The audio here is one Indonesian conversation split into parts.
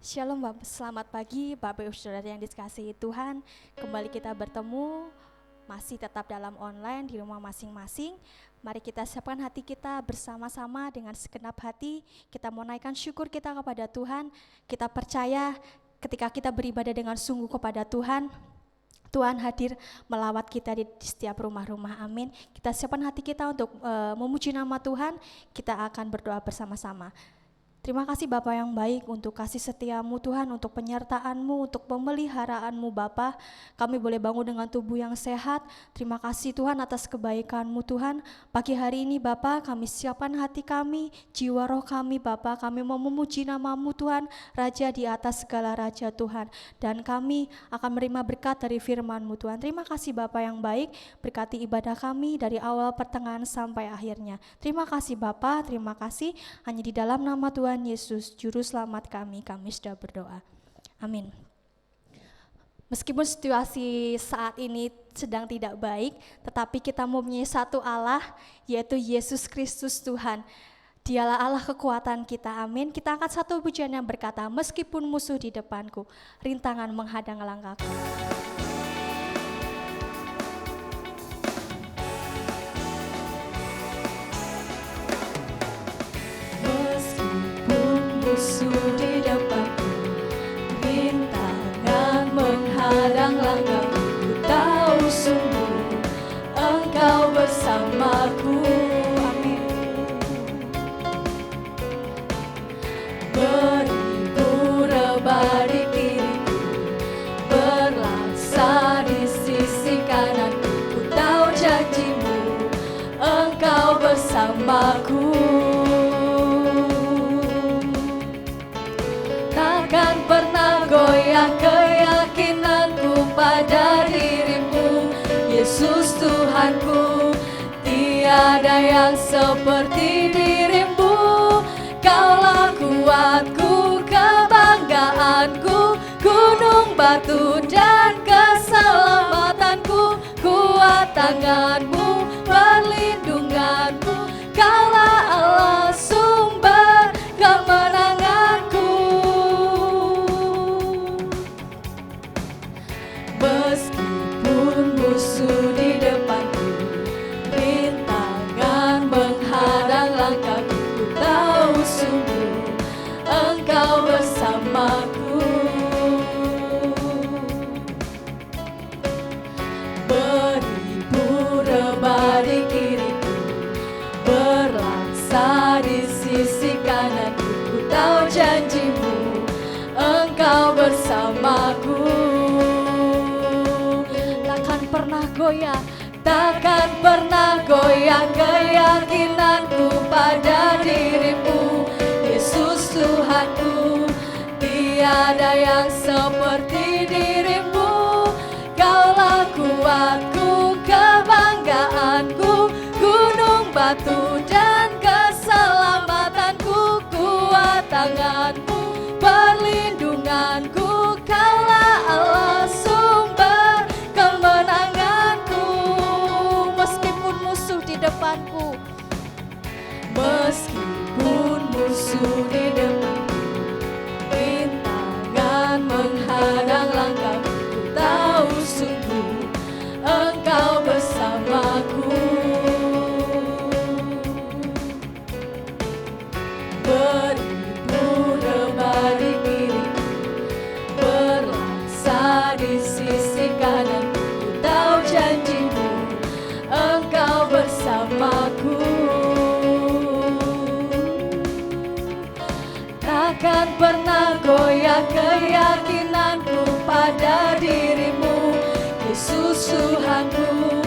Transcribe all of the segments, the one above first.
Shalom, selamat pagi Bapak Ibu Saudara yang dikasihi Tuhan. Kembali kita bertemu, masih tetap dalam online di rumah masing-masing. Mari kita siapkan hati kita bersama-sama dengan segenap hati. Kita mau naikkan syukur kita kepada Tuhan. Kita percaya ketika kita beribadah dengan sungguh kepada Tuhan, Tuhan hadir melawat kita di setiap rumah-rumah, amin. Kita siapkan hati kita untuk memuji nama Tuhan. Kita akan berdoa bersama-sama. Terima kasih Bapa yang baik untuk kasih setiamu Tuhan, untuk penyertaan-Mu, untuk pemeliharaanmu Bapa. Kami boleh bangun dengan tubuh yang sehat. Terima kasih Tuhan atas kebaikan-Mu Tuhan. Pagi hari ini Bapa, kami siapkan hati kami, jiwa roh kami Bapa. Kami mau memuji nama-Mu Tuhan, Raja di atas segala Raja Tuhan. Dan kami akan menerima berkat dari firman-Mu Tuhan. Terima kasih Bapa yang baik, berkati ibadah kami dari awal pertengahan sampai akhirnya. Terima kasih Bapa, terima kasih. Hanya di dalam nama Tuhan Yesus, Juru Selamat kami sudah berdoa. Amin. Meskipun situasi saat ini sedang tidak baik, tetapi kita mempunyai satu Allah, yaitu Yesus Kristus Tuhan. Dialah Allah kekuatan kita, amin. Kita angkat satu pujian yang berkata, meskipun musuh di depanku, rintangan menghadang langkahku. Musuh di depanku, rintangan menghadang langkahku. Ku tahu sungguh Engkau bersamaku, amin. Beribu rebah di kiriku, berlaksa di sisi kananku. Ku tahu janji-Mu, Engkau bersamaku. Takkan pernah goyah keyakinanku pada diri-Mu, Yesus Tuhanku. Tiada yang seperti diri-Mu, Kaulah kuatku, kebanggaanku, gunung batu dan keselamatanku. Kuat tangan-Mu, perlindunganku, Kaulah Allah sumber kemenanganku. Meskipun musuh di depanku, rintangan menghadang langkahku. Ku tahu sungguh Engkau bersamaku. Beribu rebah di kiriku, berlaksa di sisi kananku. Ku tahu janji-Mu, Engkau bersamaku. Takkan pernah goyah keyakinanku pada diri-Mu, Yesus Tuhanku. Tiada yang seperti diri-Mu, Kaulah kuatku, kebanggaanku, gunung batu dan keselamatanku. Kuat tangan-Mu, perlindunganku, Kaulah Allah sumber kemenanganku. Meskipun musuh di depanku, meskipun musuh di depanku, rintangan menghadang langkahku. Ku tahu sungguh Engkau bersamaku. Beribu rebah di kiriku, berlaksa di sisi kananku. Ku tahu janji-Mu, Engkau bersamaku. Takkan pernah goyah keyakinanku pada diri-Mu, Yesus Tuhanku.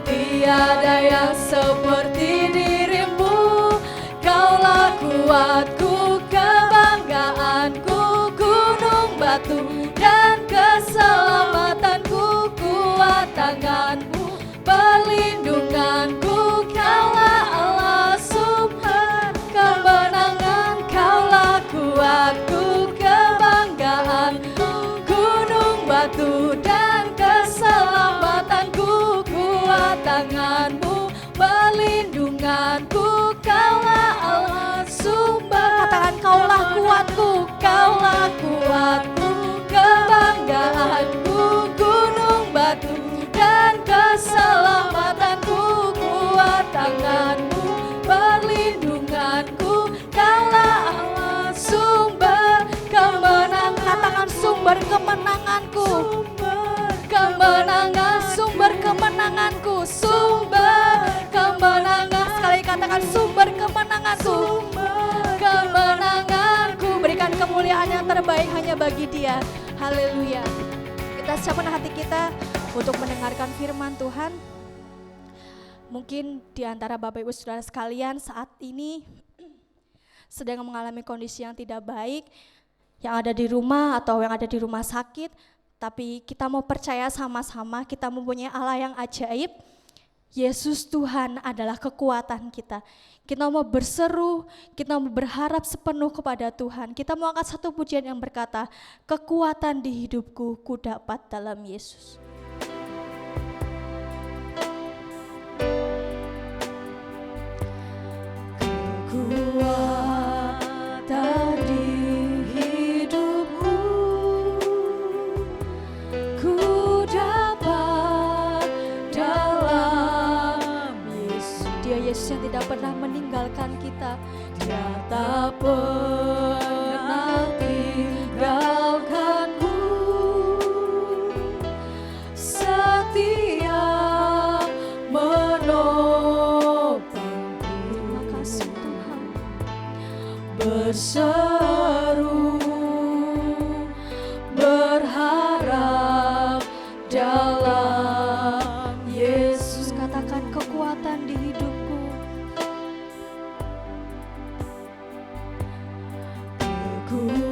Tiada yang seperti diri-Mu, Kaulah kuatku, kebanggaanku, gunung batu dan keselamatanku. Kuat tangan-Mu, perlindunganku, Kaulah Allah sumber kemenangan. Kaulah kuatku, kebanggaanku, gunung batu dan keselamatanku. Kuat tangan-Mu, perlindunganku, Kaulah Allah sumber. Katakan Kaulah kuatku, Kaulah kuatku. yang terbaik hanya bagi Dia. Haleluya. Kita siapkan hati kita untuk mendengarkan firman Tuhan. Mungkin di antara Bapak Ibu Saudara sekalian saat ini sedang mengalami kondisi yang tidak baik, yang ada di rumah atau yang ada di rumah sakit, tapi kita mau percaya sama-sama kita mempunyai Allah yang ajaib. Yesus Tuhan adalah kekuatan kita. Kita mau berseru, kita mau berharap sepenuh kepada Tuhan. Kita mau angkat satu pujian yang berkata, kekuatan di hidupku ku dapat dalam Yesus. Kekuatan di hidupku ku dapat dalam Yesus. Dia Yesus yang tidak pernah meninggalkan kita. Dia tak pernah tinggalkanku, setia menopangku. Terima kasih Tuhan. Berseru, berharap dalam Yesus. Katakan kekuatan di hidupku.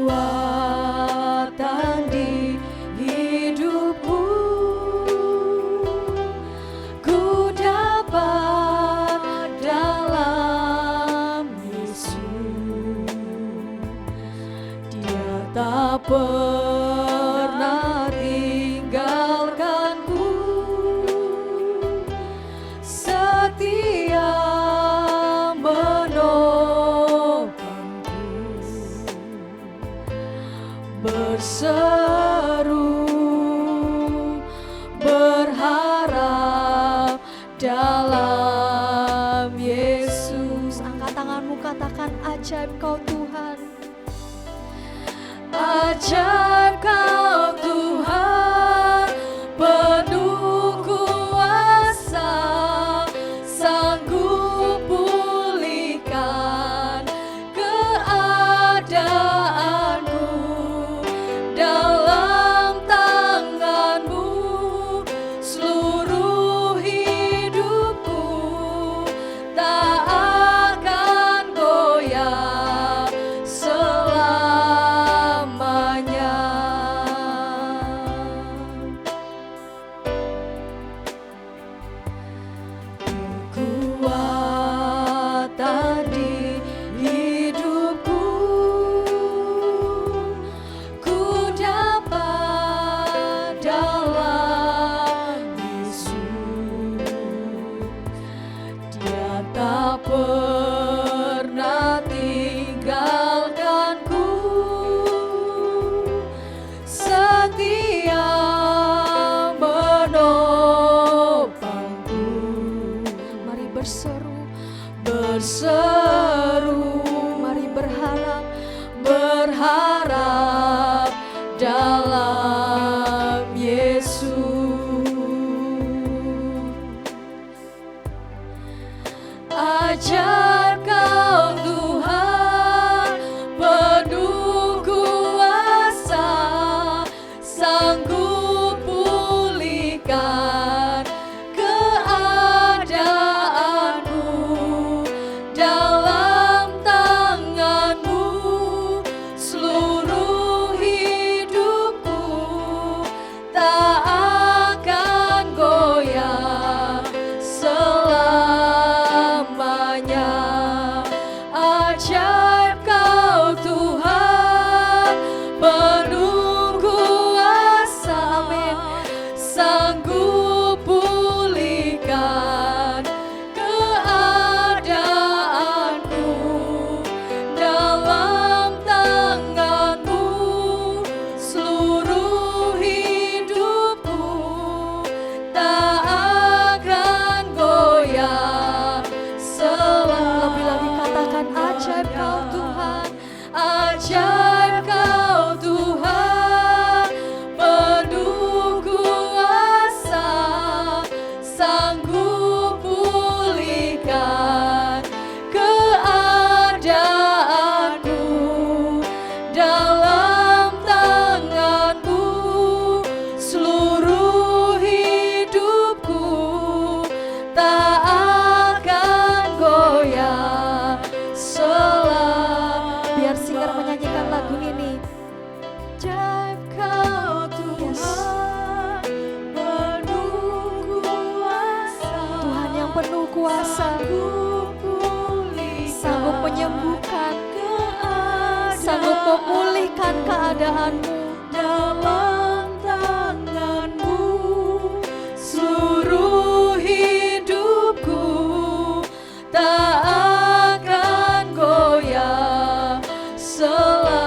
Kekuatan di hidupku ku dapat dalam Yesus. Dia tak pernah tinggalkanku, setia menopangku. Berseru, berharap dalam Yesus. Angkat tanganmu, katakan ajaib Kau Tuhan. Ajaib Kau Tuhan, penuh kuasa, sanggup pulihkan keadaanku dalam berkuasa, sanggup menyembuhkan, sanggup memulihkan keadaanmu. Dalam tangan-Mu seluruh hidupku tak akan goyah selamanya.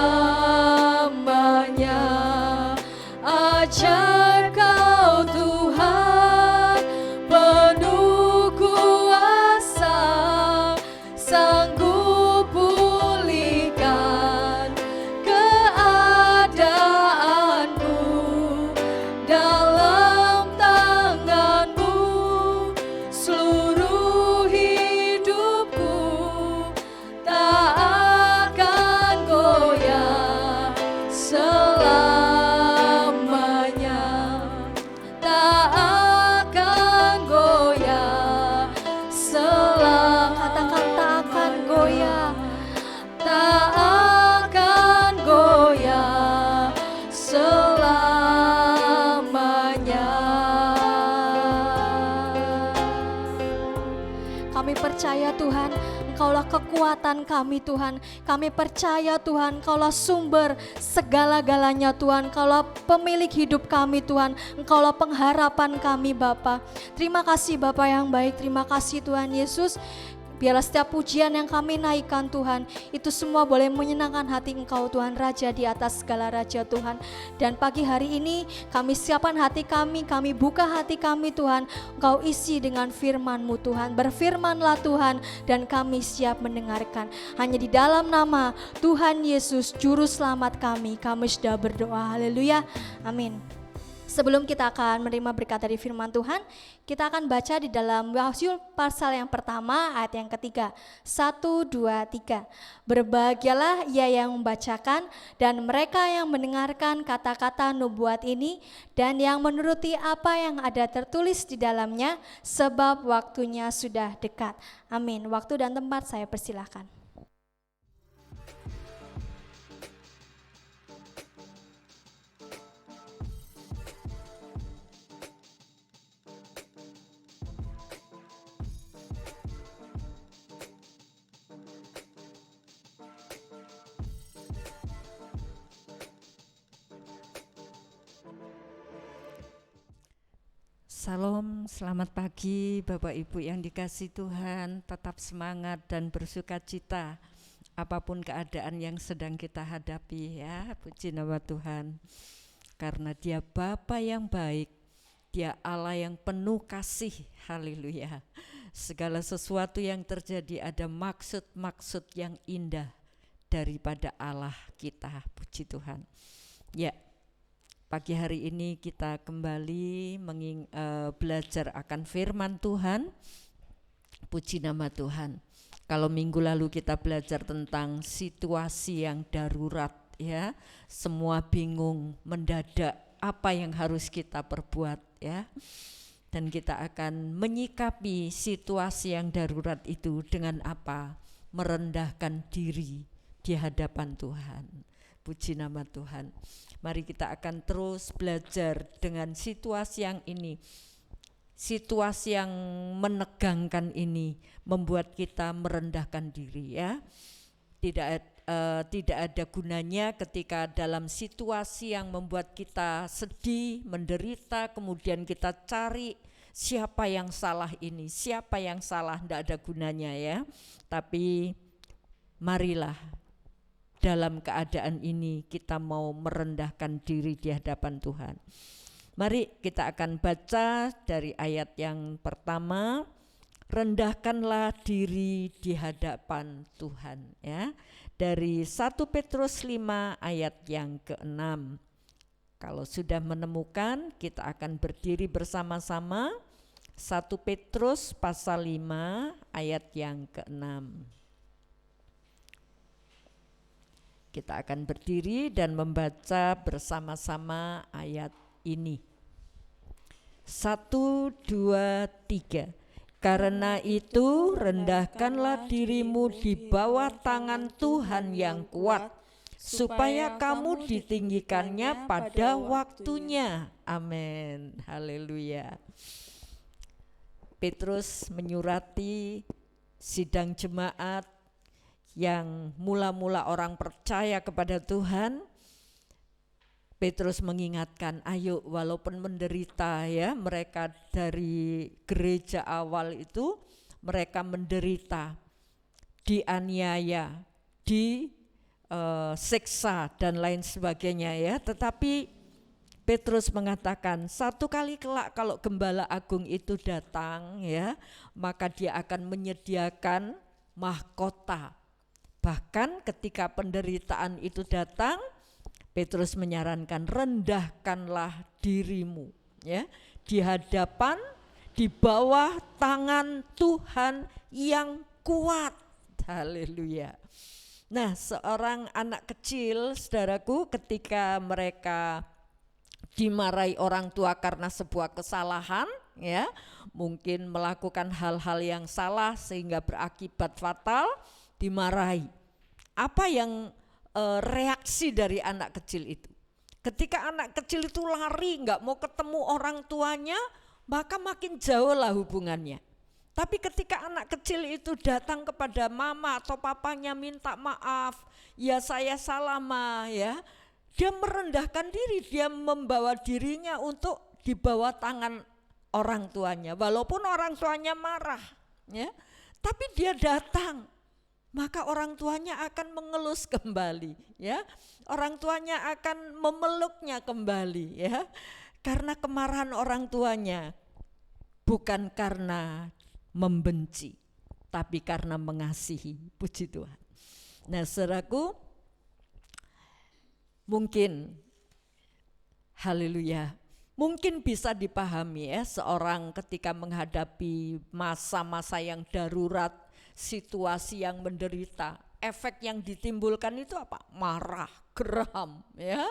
Ajar Kau Tuhan penuh kuasa, sanggup pulihkan keadaanku. Dalam tangan-Mu seluruh hidupku tak akan goyah selamanya, tak akan goyah Katakan tak akan goyah, tak akan goyah selamanya. kami percaya Tuhan, Engkaulah kekuatan kami Tuhan. Kami percaya Tuhan, Engkaulah sumber segala-galanya Tuhan. Engkaulah pemilik hidup kami Tuhan. Engkaulah pengharapan kami Bapa. Terima kasih Bapa yang baik, terima kasih Tuhan Yesus. Biarlah setiap pujian yang kami naikkan Tuhan, itu semua boleh menyenangkan hati Engkau Tuhan, Raja di atas segala raja Tuhan. Dan pagi hari ini kami siapkan hati kami buka hati kami Tuhan. Engkau isi dengan firman-Mu Tuhan. Berfirmanlah Tuhan dan kami siap mendengarkan. Hanya di dalam nama Tuhan Yesus Juru Selamat kami sudah berdoa. Haleluya, amin. Sebelum kita akan menerima berkat dari firman Tuhan, kita akan baca di dalam Wahyu pasal yang pertama ayat yang ketiga. 1, 2, 3. Berbahagialah ia yang membacakan dan mereka yang mendengarkan kata-kata nubuat ini dan yang menuruti apa yang ada tertulis di dalamnya, sebab waktunya sudah dekat. Amin. Waktu dan tempat saya persilahkan. Salam, selamat pagi Bapak Ibu yang dikasihi Tuhan. Tetap semangat dan bersuka cita apapun keadaan yang sedang kita hadapi ya. Puji nama Tuhan. Karena Dia Bapa yang baik, Dia Allah yang penuh kasih. Haleluya. Segala sesuatu yang terjadi ada maksud-maksud yang indah daripada Allah kita. Puji Tuhan. Ya. Pagi hari ini kita kembali belajar akan firman Tuhan. Puji nama Tuhan. Kalau minggu lalu kita belajar tentang situasi yang darurat ya, semua bingung, mendadak apa yang harus kita perbuat ya. Dan kita akan menyikapi situasi yang darurat itu dengan apa? Merendahkan diri di hadapan Tuhan. Puji nama Tuhan. Mari kita akan terus belajar dengan situasi yang ini. Situasi yang menegangkan ini membuat kita merendahkan diri ya. Tidak ada gunanya ketika dalam situasi yang membuat kita sedih, menderita, kemudian kita cari siapa yang salah ini, siapa yang salah, tidak ada gunanya ya. Tapi marilah dalam keadaan ini kita mau merendahkan diri di hadapan Tuhan. Mari kita akan baca dari ayat yang pertama, rendahkanlah diri di hadapan Tuhan ya. Dari 1 Petrus 5 ayat yang ke-6. Kalau sudah menemukan, kita akan berdiri bersama-sama. 1 Petrus pasal 5 ayat yang ke-6. Kita akan berdiri dan membaca bersama-sama ayat ini. 1, 2, 3. Karena itu rendahkanlah dirimu di bawah tangan Tuhan yang kuat, supaya kamu ditinggikannya pada waktunya. Amin. Haleluya. Petrus menyurati sidang jemaat yang mula-mula orang percaya kepada Tuhan. Petrus mengingatkan, ayo walaupun menderita ya, mereka dari gereja awal itu mereka menderita, dianiaya, disiksa dan lain sebagainya ya, tetapi Petrus mengatakan, satu kali kelak kalau Gembala Agung itu datang ya, maka dia akan menyediakan mahkota. Bahkan ketika penderitaan itu datang, Petrus menyarankan, rendahkanlah dirimu ya, di hadapan, di bawah tangan Tuhan yang kuat. Haleluya. Nah, seorang anak kecil, saudaraku, ketika mereka dimarahi orang tua karena sebuah kesalahan ya, mungkin melakukan hal-hal yang salah sehingga berakibat fatal, dimarahi. Apa yang reaksi dari anak kecil itu? Ketika anak kecil itu lari, nggak mau ketemu orang tuanya, maka makin jauh lah hubungannya. Tapi ketika anak kecil itu datang kepada mama atau papanya minta maaf, ya saya salah ma ya, dia merendahkan diri, dia membawa dirinya untuk di bawah tangan orang tuanya, walaupun orang tuanya marah ya, tapi dia datang, maka orang tuanya akan mengelus kembali ya, orang tuanya akan memeluknya kembali ya, karena kemarahan orang tuanya bukan karena membenci, tapi karena mengasihi. Puji Tuhan. Nah, saudaraku, mungkin, haleluya, mungkin bisa dipahami ya, seorang ketika menghadapi masa-masa yang darurat, situasi yang menderita, efek yang ditimbulkan itu apa? Marah, geram ya,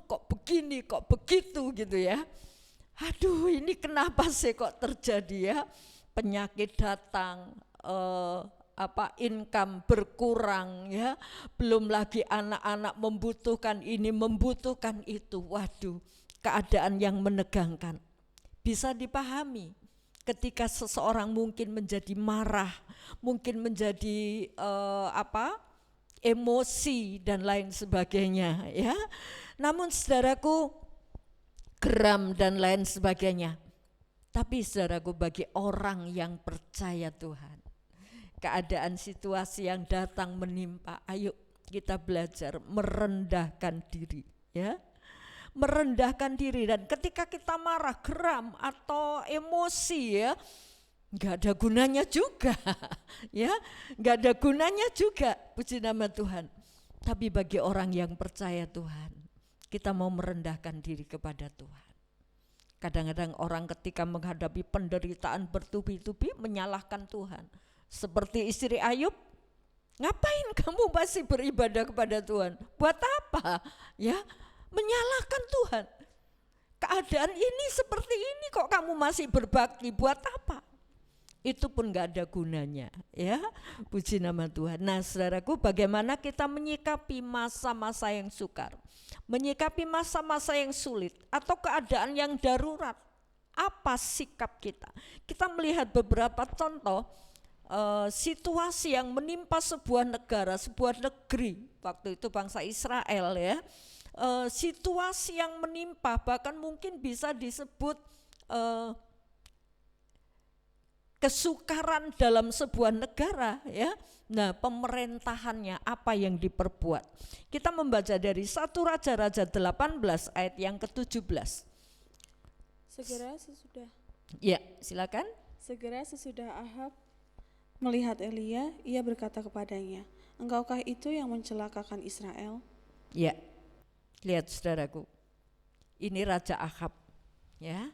kok begini, kok begitu gitu ya. Aduh, ini kenapa sih kok terjadi ya? Penyakit datang, income berkurang ya, belum lagi anak-anak membutuhkan ini, membutuhkan itu. Waduh, keadaan yang menegangkan. Bisa dipahami ketika seseorang mungkin menjadi marah, mungkin menjadi emosi dan lain sebagainya ya. Namun saudaraku, geram dan lain sebagainya. Tapi saudaraku, bagi orang yang percaya Tuhan, keadaan situasi yang datang menimpa, ayo kita belajar merendahkan diri ya, merendahkan diri. Dan ketika kita marah, geram atau emosi ya, nggak ada gunanya juga ya, nggak ada gunanya juga, puji nama Tuhan. Tapi bagi orang yang percaya Tuhan, kita mau merendahkan diri kepada Tuhan. Kadang-kadang orang ketika menghadapi penderitaan bertubi-tubi menyalahkan Tuhan. Seperti istri Ayub, ngapain kamu masih beribadah kepada Tuhan? Buat apa? Ya, menyalahkan Tuhan. Keadaan ini seperti ini kok kamu masih berbakti, buat apa? Itu pun gak ada gunanya ya, puji nama Tuhan. Nah saudaraku, bagaimana kita menyikapi masa-masa yang sukar, menyikapi masa-masa yang sulit atau keadaan yang darurat? Apa sikap kita? Kita melihat beberapa contoh situasi yang menimpa sebuah negara, sebuah negeri, waktu itu bangsa Israel ya, situasi yang menimpa, bahkan mungkin bisa disebut kesukaran dalam sebuah negara ya. Nah, pemerintahannya apa yang diperbuat? Kita membaca dari 1 Raja-Raja 18 ayat yang ke-17. Segera sesudah. Ya, silakan. Segera sesudah Ahab melihat Elia, ia berkata kepadanya, "Engkaukah itu yang mencelakakan Israel?" Ya. Lihat saudaraku. Ini Raja Ahab ya.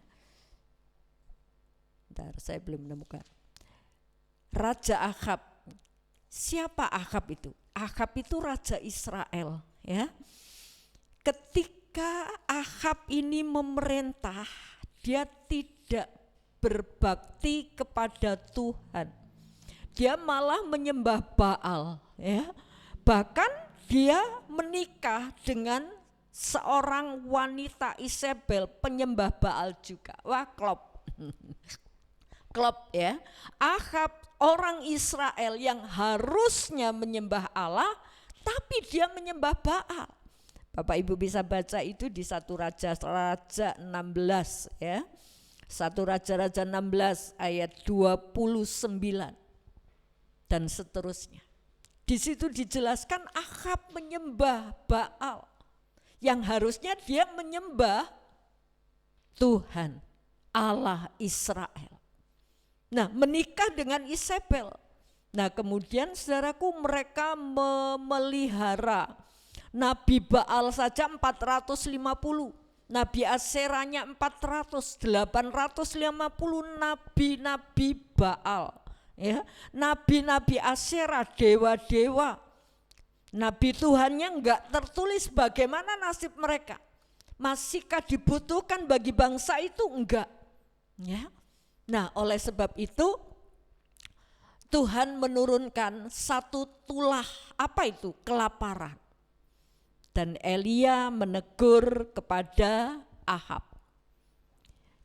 Bentar, saya belum menemukan. Raja Ahab. Siapa Ahab itu? Ahab itu Raja Israel ya. Ketika Ahab ini memerintah, dia tidak berbakti kepada Tuhan. Dia malah menyembah Baal ya. Bahkan dia menikah dengan seorang wanita Isabel, penyembah Baal juga. Wah, klop. klub ya. Ahab orang Israel yang harusnya menyembah Allah, tapi dia menyembah Baal. Bapak Ibu bisa baca itu di 1 Raja-Raja 16 ya. 1 Raja-Raja 16 ayat 29 dan seterusnya. Di situ dijelaskan Ahab menyembah Baal yang harusnya dia menyembah Tuhan Allah Israel. Nah, menikah dengan Isabel. Nah, kemudian saudaraku mereka memelihara Nabi Baal saja 450, Nabi Aseranya 400, 850 nabi-nabi Baal, ya, nabi-nabi Asera, dewa-dewa. Nabi Tuhannya enggak tertulis bagaimana nasib mereka. Masihkah dibutuhkan bagi bangsa itu? Enggak. Ya. Nah, oleh sebab itu Tuhan menurunkan satu tulah, apa itu? Kelaparan. Dan Elia menegur kepada Ahab.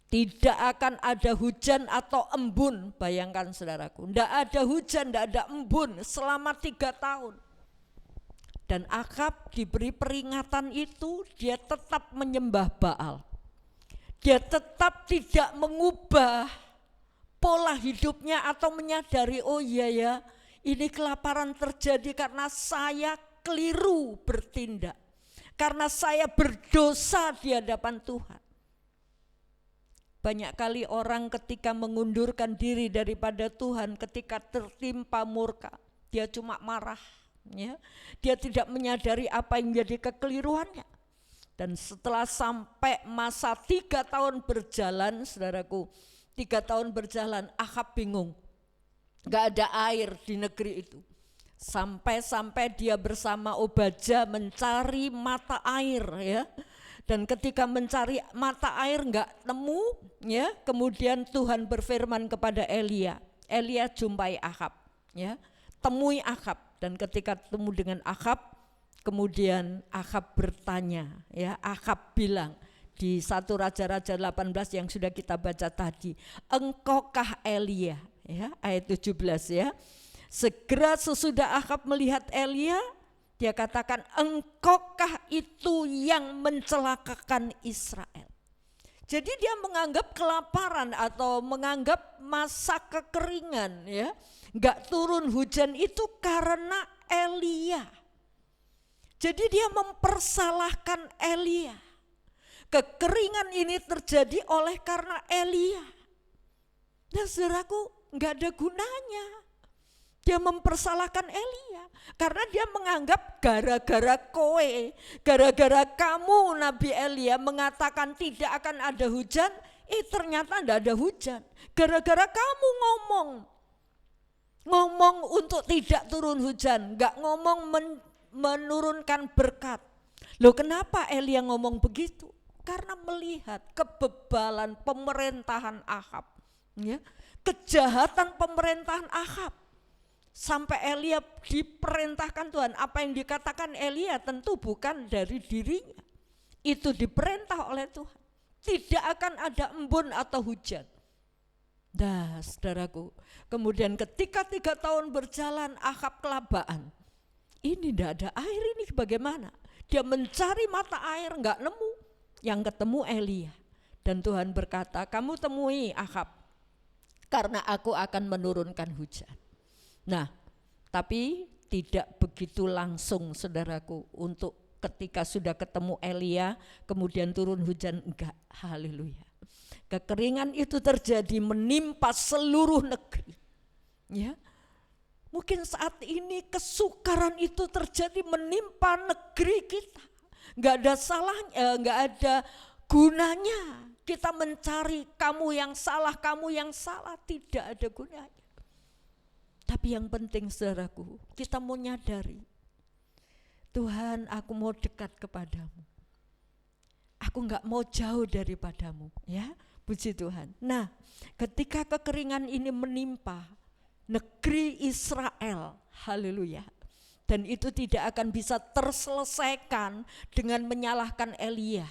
Tidak akan ada hujan atau embun, bayangkan saudaraku. Tidak ada hujan, tidak ada embun selama 3 tahun. Dan Ahab diberi peringatan itu, dia tetap menyembah Baal. Dia tetap tidak mengubah pola hidupnya atau menyadari, oh iya ya, ini kelaparan terjadi karena saya keliru bertindak, karena saya berdosa di hadapan Tuhan. Banyak kali orang ketika mengundurkan diri daripada Tuhan, ketika tertimpa murka, dia cuma marah, ya. Dia tidak menyadari apa yang menjadi kekeliruannya. Dan setelah sampai masa 3 tahun berjalan, saudaraku, 3 tahun berjalan, Ahab bingung, gak ada air di negeri itu. Sampai dia bersama Obadja mencari mata air, ya. Dan ketika mencari mata air enggak nemu, ya. Kemudian Tuhan berfirman kepada Elia, Elia jumpai Ahab, ya. Temui Ahab, dan ketika ketemu dengan Ahab, kemudian Ahab bertanya, ya. Ahab bilang di 1 Raja-Raja 18 yang sudah kita baca tadi, engkaukah Elia, ya, ayat 17 ya. Segera sesudah Ahab melihat Elia, dia katakan, engkaukah itu yang mencelakakan Israel. Jadi dia menganggap kelaparan atau menganggap masa kekeringan, ya, enggak turun hujan itu karena Elia. Jadi dia mempersalahkan Elia. Kekeringan ini terjadi oleh karena Elia. Nah, saudaraku, enggak ada gunanya dia mempersalahkan Elia, karena dia menganggap gara-gara kowe, gara-gara kamu Nabi Elia mengatakan tidak akan ada hujan, ternyata tidak ada hujan. Gara-gara kamu ngomong untuk tidak turun hujan, enggak ngomong menurunkan berkat. Loh, kenapa Elia ngomong begitu? Karena melihat kebebalan pemerintahan Ahab, ya, kejahatan pemerintahan Ahab. Sampai Elia diperintahkan Tuhan, apa yang dikatakan Elia tentu bukan dari dirinya. Itu diperintah oleh Tuhan. Tidak akan ada embun atau hujan. Nah, saudaraku, kemudian ketika 3 tahun berjalan Ahab kelabaan. Ini tidak ada air, ini bagaimana? Dia mencari mata air, enggak nemu. Yang ketemu Elia. Dan Tuhan berkata, kamu temui Ahab, karena aku akan menurunkan hujan. Nah, tapi tidak begitu langsung, saudaraku, untuk ketika sudah ketemu Elia, kemudian turun hujan, enggak, haleluya. Kekeringan itu terjadi menimpa seluruh negeri, ya. Mungkin saat ini kesukaran itu terjadi menimpa negeri kita. Enggak ada salahnya, enggak ada gunanya kita mencari kamu yang salah, tidak ada gunanya. Tapi yang penting, saudaraku, kita mau nyadari, Tuhan, aku mau dekat kepadamu. Aku enggak mau jauh daripadamu, ya. Puji Tuhan. Nah, ketika kekeringan ini menimpa negeri Israel, haleluya. Dan itu tidak akan bisa terselesaikan dengan menyalahkan Elia.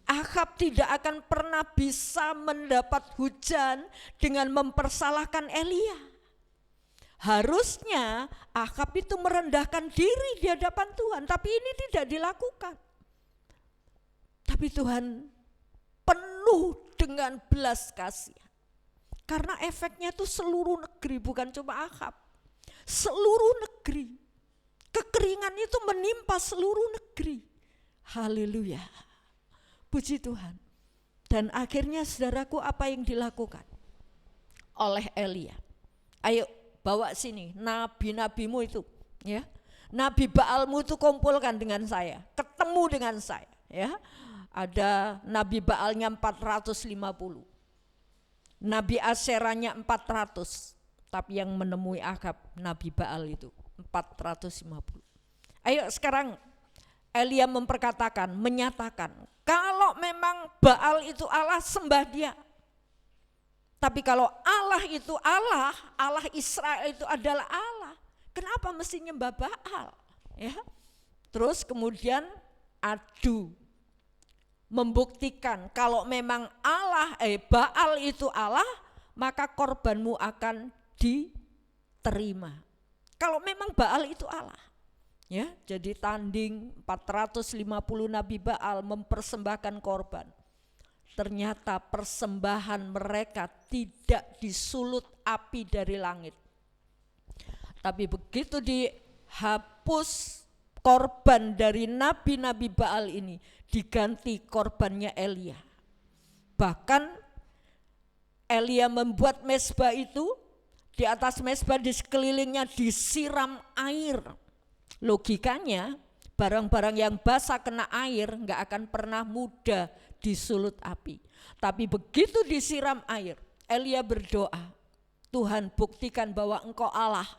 Ahab tidak akan pernah bisa mendapat hujan dengan mempersalahkan Elia. Harusnya Ahab itu merendahkan diri di hadapan Tuhan, tapi ini tidak dilakukan. Tapi Tuhan penuh dengan belas kasihan. Karena efeknya itu seluruh negeri, bukan cuma Ahab. Seluruh negeri. Kekeringan itu menimpa seluruh negeri. Haleluya. Puji Tuhan. Dan akhirnya saudaraku, apa yang dilakukan oleh Elia? Ayo bawa sini nabi-nabimu itu, ya. Nabi Baalmu itu kumpulkan dengan saya, ketemu dengan saya, ya. Ada nabi Baalnya 450. Nabi Aseranya 400. Tapi yang menemui Ahab nabi Baal itu 450. Ayo sekarang Elia menyatakan, kalau memang Baal itu Allah, sembah dia. Tapi kalau Allah itu Allah, Allah Israel itu adalah Allah, kenapa mesti nyembah Baal? Ya. Terus kemudian adu, membuktikan kalau memang Baal itu Allah, maka korbanmu akan diterima. Kalau memang Baal itu Allah. Ya, jadi tanding 450 nabi Baal mempersembahkan korban. Ternyata persembahan mereka tidak disulut api dari langit. Tapi begitu dihapus korban dari nabi-nabi Baal ini, diganti korbannya Elia. Bahkan Elia membuat mezbah itu, di atas mezbah di sekelilingnya disiram air. Logikanya barang-barang yang basah kena air gak akan pernah mudah disulut api. Tapi begitu disiram air, Elia berdoa, Tuhan buktikan bahwa Engkau Allah.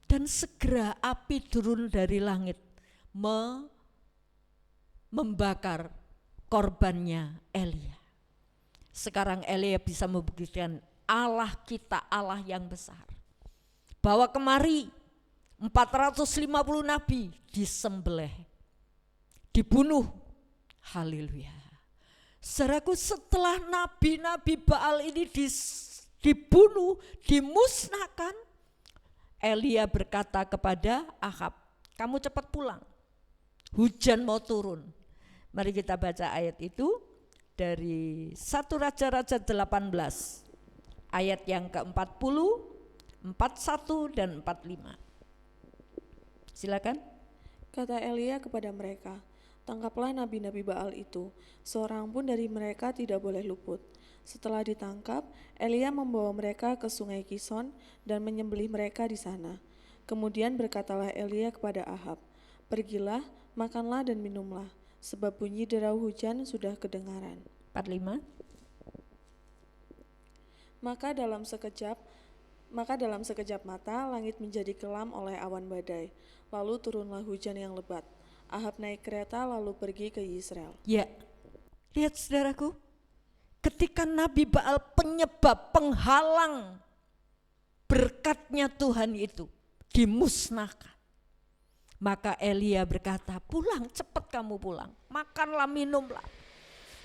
Dan segera api turun dari langit membakar korbannya Elia. Sekarang Elia bisa membuktikan Allah kita Allah yang besar. Bawa kemari 450 nabi disembelih, dibunuh. Haleluya. Saudaraku, setelah nabi-nabi Baal ini dibunuh, dimusnahkan, Elia berkata kepada Ahab, kamu cepat pulang, hujan mau turun. Mari kita baca ayat itu dari 1 Raja-Raja 18 ayat yang ke-40, 41 dan 45. Silakan. Kata Elia kepada mereka, tangkaplah nabi-nabi Baal itu, seorang pun dari mereka tidak boleh luput. Setelah ditangkap, Elia membawa mereka ke sungai Kison dan menyembelih mereka di sana. Kemudian berkatalah Elia kepada Ahab, pergilah, makanlah dan minumlah, sebab bunyi derau hujan sudah kedengaran. 45. Maka dalam sekejap mata langit menjadi kelam oleh awan badai. Lalu turunlah hujan yang lebat. Ahab naik kereta lalu pergi ke Yisrael. Ya, lihat saudaraku, ketika Nabi Baal penyebab penghalang berkatnya Tuhan itu dimusnahkan, maka Elia berkata, pulang, cepat kamu pulang, makanlah, minumlah.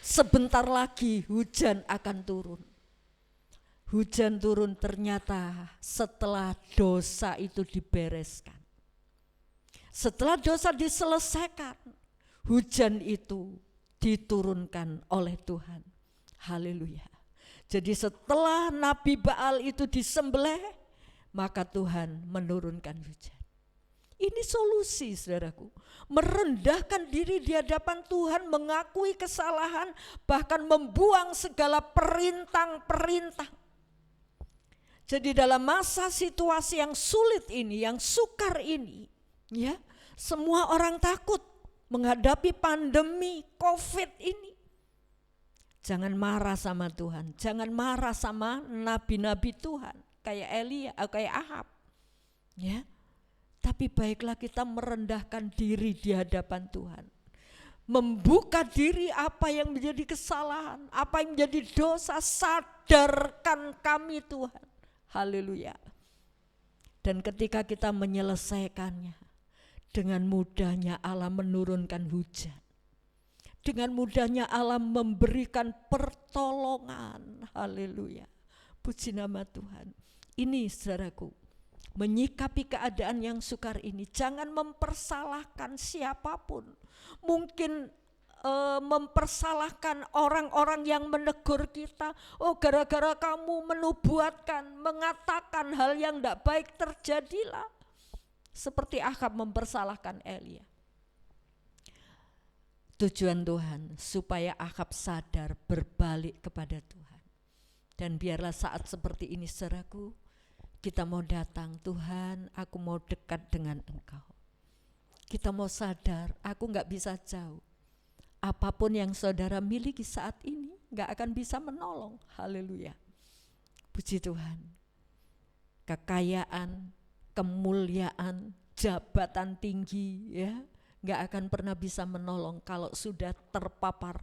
Sebentar lagi hujan akan turun. Hujan turun ternyata setelah dosa itu dibereskan. Setelah dosa diselesaikan, hujan itu diturunkan oleh Tuhan. Haleluya. Jadi setelah Nabi Baal itu disembelih, maka Tuhan menurunkan hujan. Ini solusi, saudaraku. Merendahkan diri di hadapan Tuhan, mengakui kesalahan, bahkan membuang segala perintah-perintah. Jadi dalam masa situasi yang sulit ini, yang sukar ini, ya, semua orang takut menghadapi pandemi COVID ini. Jangan marah sama Tuhan, jangan marah sama nabi-nabi Tuhan kayak Elia, kayak Ahab. Ya. Tapi baiklah kita merendahkan diri di hadapan Tuhan. Membuka diri apa yang menjadi kesalahan, apa yang menjadi dosa, sadarkan kami Tuhan. Haleluya. Dan ketika kita menyelesaikannya, dengan mudahnya Allah menurunkan hujan. Dengan mudahnya Allah memberikan pertolongan. Haleluya. Puji nama Tuhan. Ini saudaraku, menyikapi keadaan yang sukar ini, jangan mempersalahkan siapapun. Mungkin mempersalahkan orang-orang yang menegur kita. Oh, gara-gara kamu menubuatkan, mengatakan hal yang tidak baik terjadilah. Seperti Ahab mempersalahkan Elia. Tujuan Tuhan supaya Ahab sadar, berbalik kepada Tuhan. Dan biarlah saat seperti ini saudaraku, kita mau datang, Tuhan aku mau dekat dengan Engkau. Kita mau sadar, aku gak bisa jauh. Apapun yang saudara miliki saat ini gak akan bisa menolong. Haleluya. Puji Tuhan. Kekayaan, kemuliaan, jabatan tinggi ya, gak akan pernah bisa menolong kalau sudah terpapar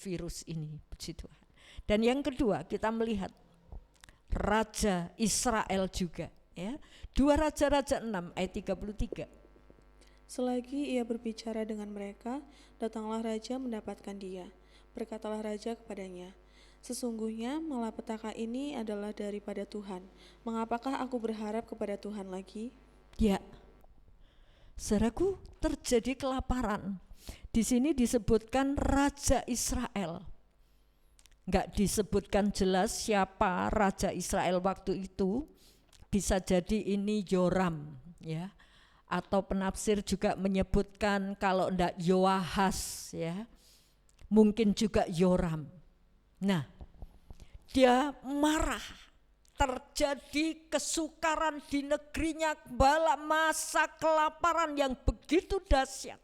virus ini. Puji Tuhan. Dan yang kedua, kita melihat Raja Israel juga ya. 2 Raja-Raja 6 ayat 33. Selagi ia berbicara dengan mereka, datanglah raja mendapatkan dia. Berkatalah raja kepadanya, sesungguhnya malapetaka ini adalah daripada Tuhan. Mengapakah aku berharap kepada Tuhan lagi? Ya, saudaraku, terjadi kelaparan. Di sini disebutkan Raja Israel. Enggak disebutkan jelas siapa Raja Israel waktu itu. Bisa jadi ini Yoram ya. Atau penafsir juga menyebutkan kalau enggak Yoahas ya. Mungkin juga Yoram. Nah, dia marah. Terjadi kesukaran di negerinya, bala masa kelaparan yang begitu dahsyat.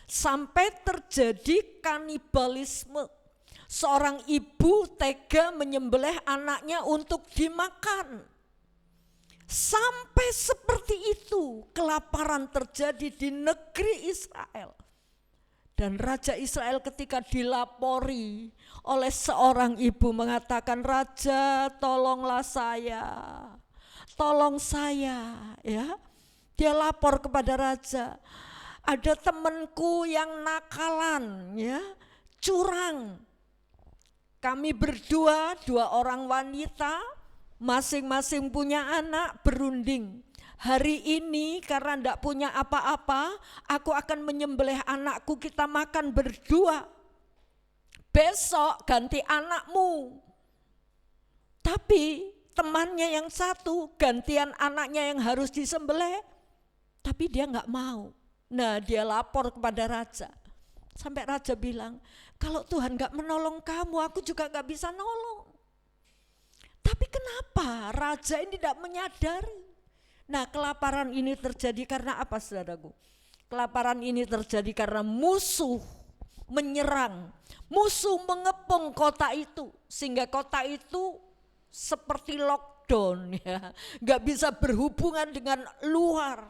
Sampai terjadi kanibalisme. Seorang ibu tega menyembelih anaknya untuk dimakan. Sampai seperti itu kelaparan terjadi di negeri Israel. Dan Raja Israel ketika dilapori oleh seorang ibu mengatakan, Raja tolonglah saya, tolong saya ya. Dia lapor kepada Raja, ada temanku yang nakalan ya, curang. Kami berdua, 2 orang wanita, masing-masing punya anak, berunding. Hari ini karena tidak punya apa-apa, aku akan menyembelih anakku, kita makan berdua. Besok ganti anakmu. Tapi temannya yang satu gantian anaknya yang harus disembelih, tapi dia nggak mau. Nah, dia lapor kepada raja. Sampai raja bilang, kalau Tuhan nggak menolong kamu, aku juga nggak bisa nolong. Tapi kenapa raja ini tidak menyadari? Nah, kelaparan ini terjadi karena apa, saudaraku? Kelaparan ini terjadi karena musuh menyerang, musuh mengepung kota itu, sehingga kota itu seperti lockdown ya, nggak bisa berhubungan dengan luar,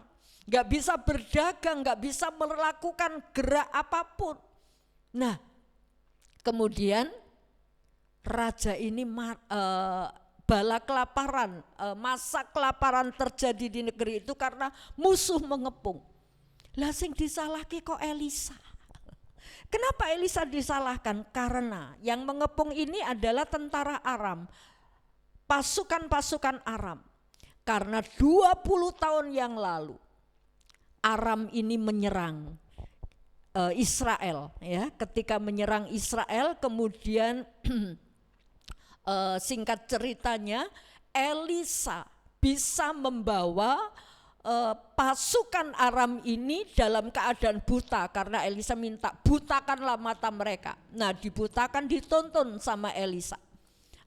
nggak bisa berdagang, nggak bisa melakukan gerak apapun. Nah, kemudian raja ini bala kelaparan, masa kelaparan terjadi di negeri itu karena musuh mengepung. Lah sing disalahke kok Elisa. Kenapa Elisa disalahkan? Karena yang mengepung ini adalah tentara Aram, pasukan-pasukan Aram. Karena 20 tahun yang lalu Aram ini menyerang Israel ya. Ketika menyerang Israel kemudian singkat ceritanya, Elisa bisa membawa pasukan Aram ini dalam keadaan buta karena Elisa minta butakanlah mata mereka. Nah, dibutakan, dituntun sama Elisa.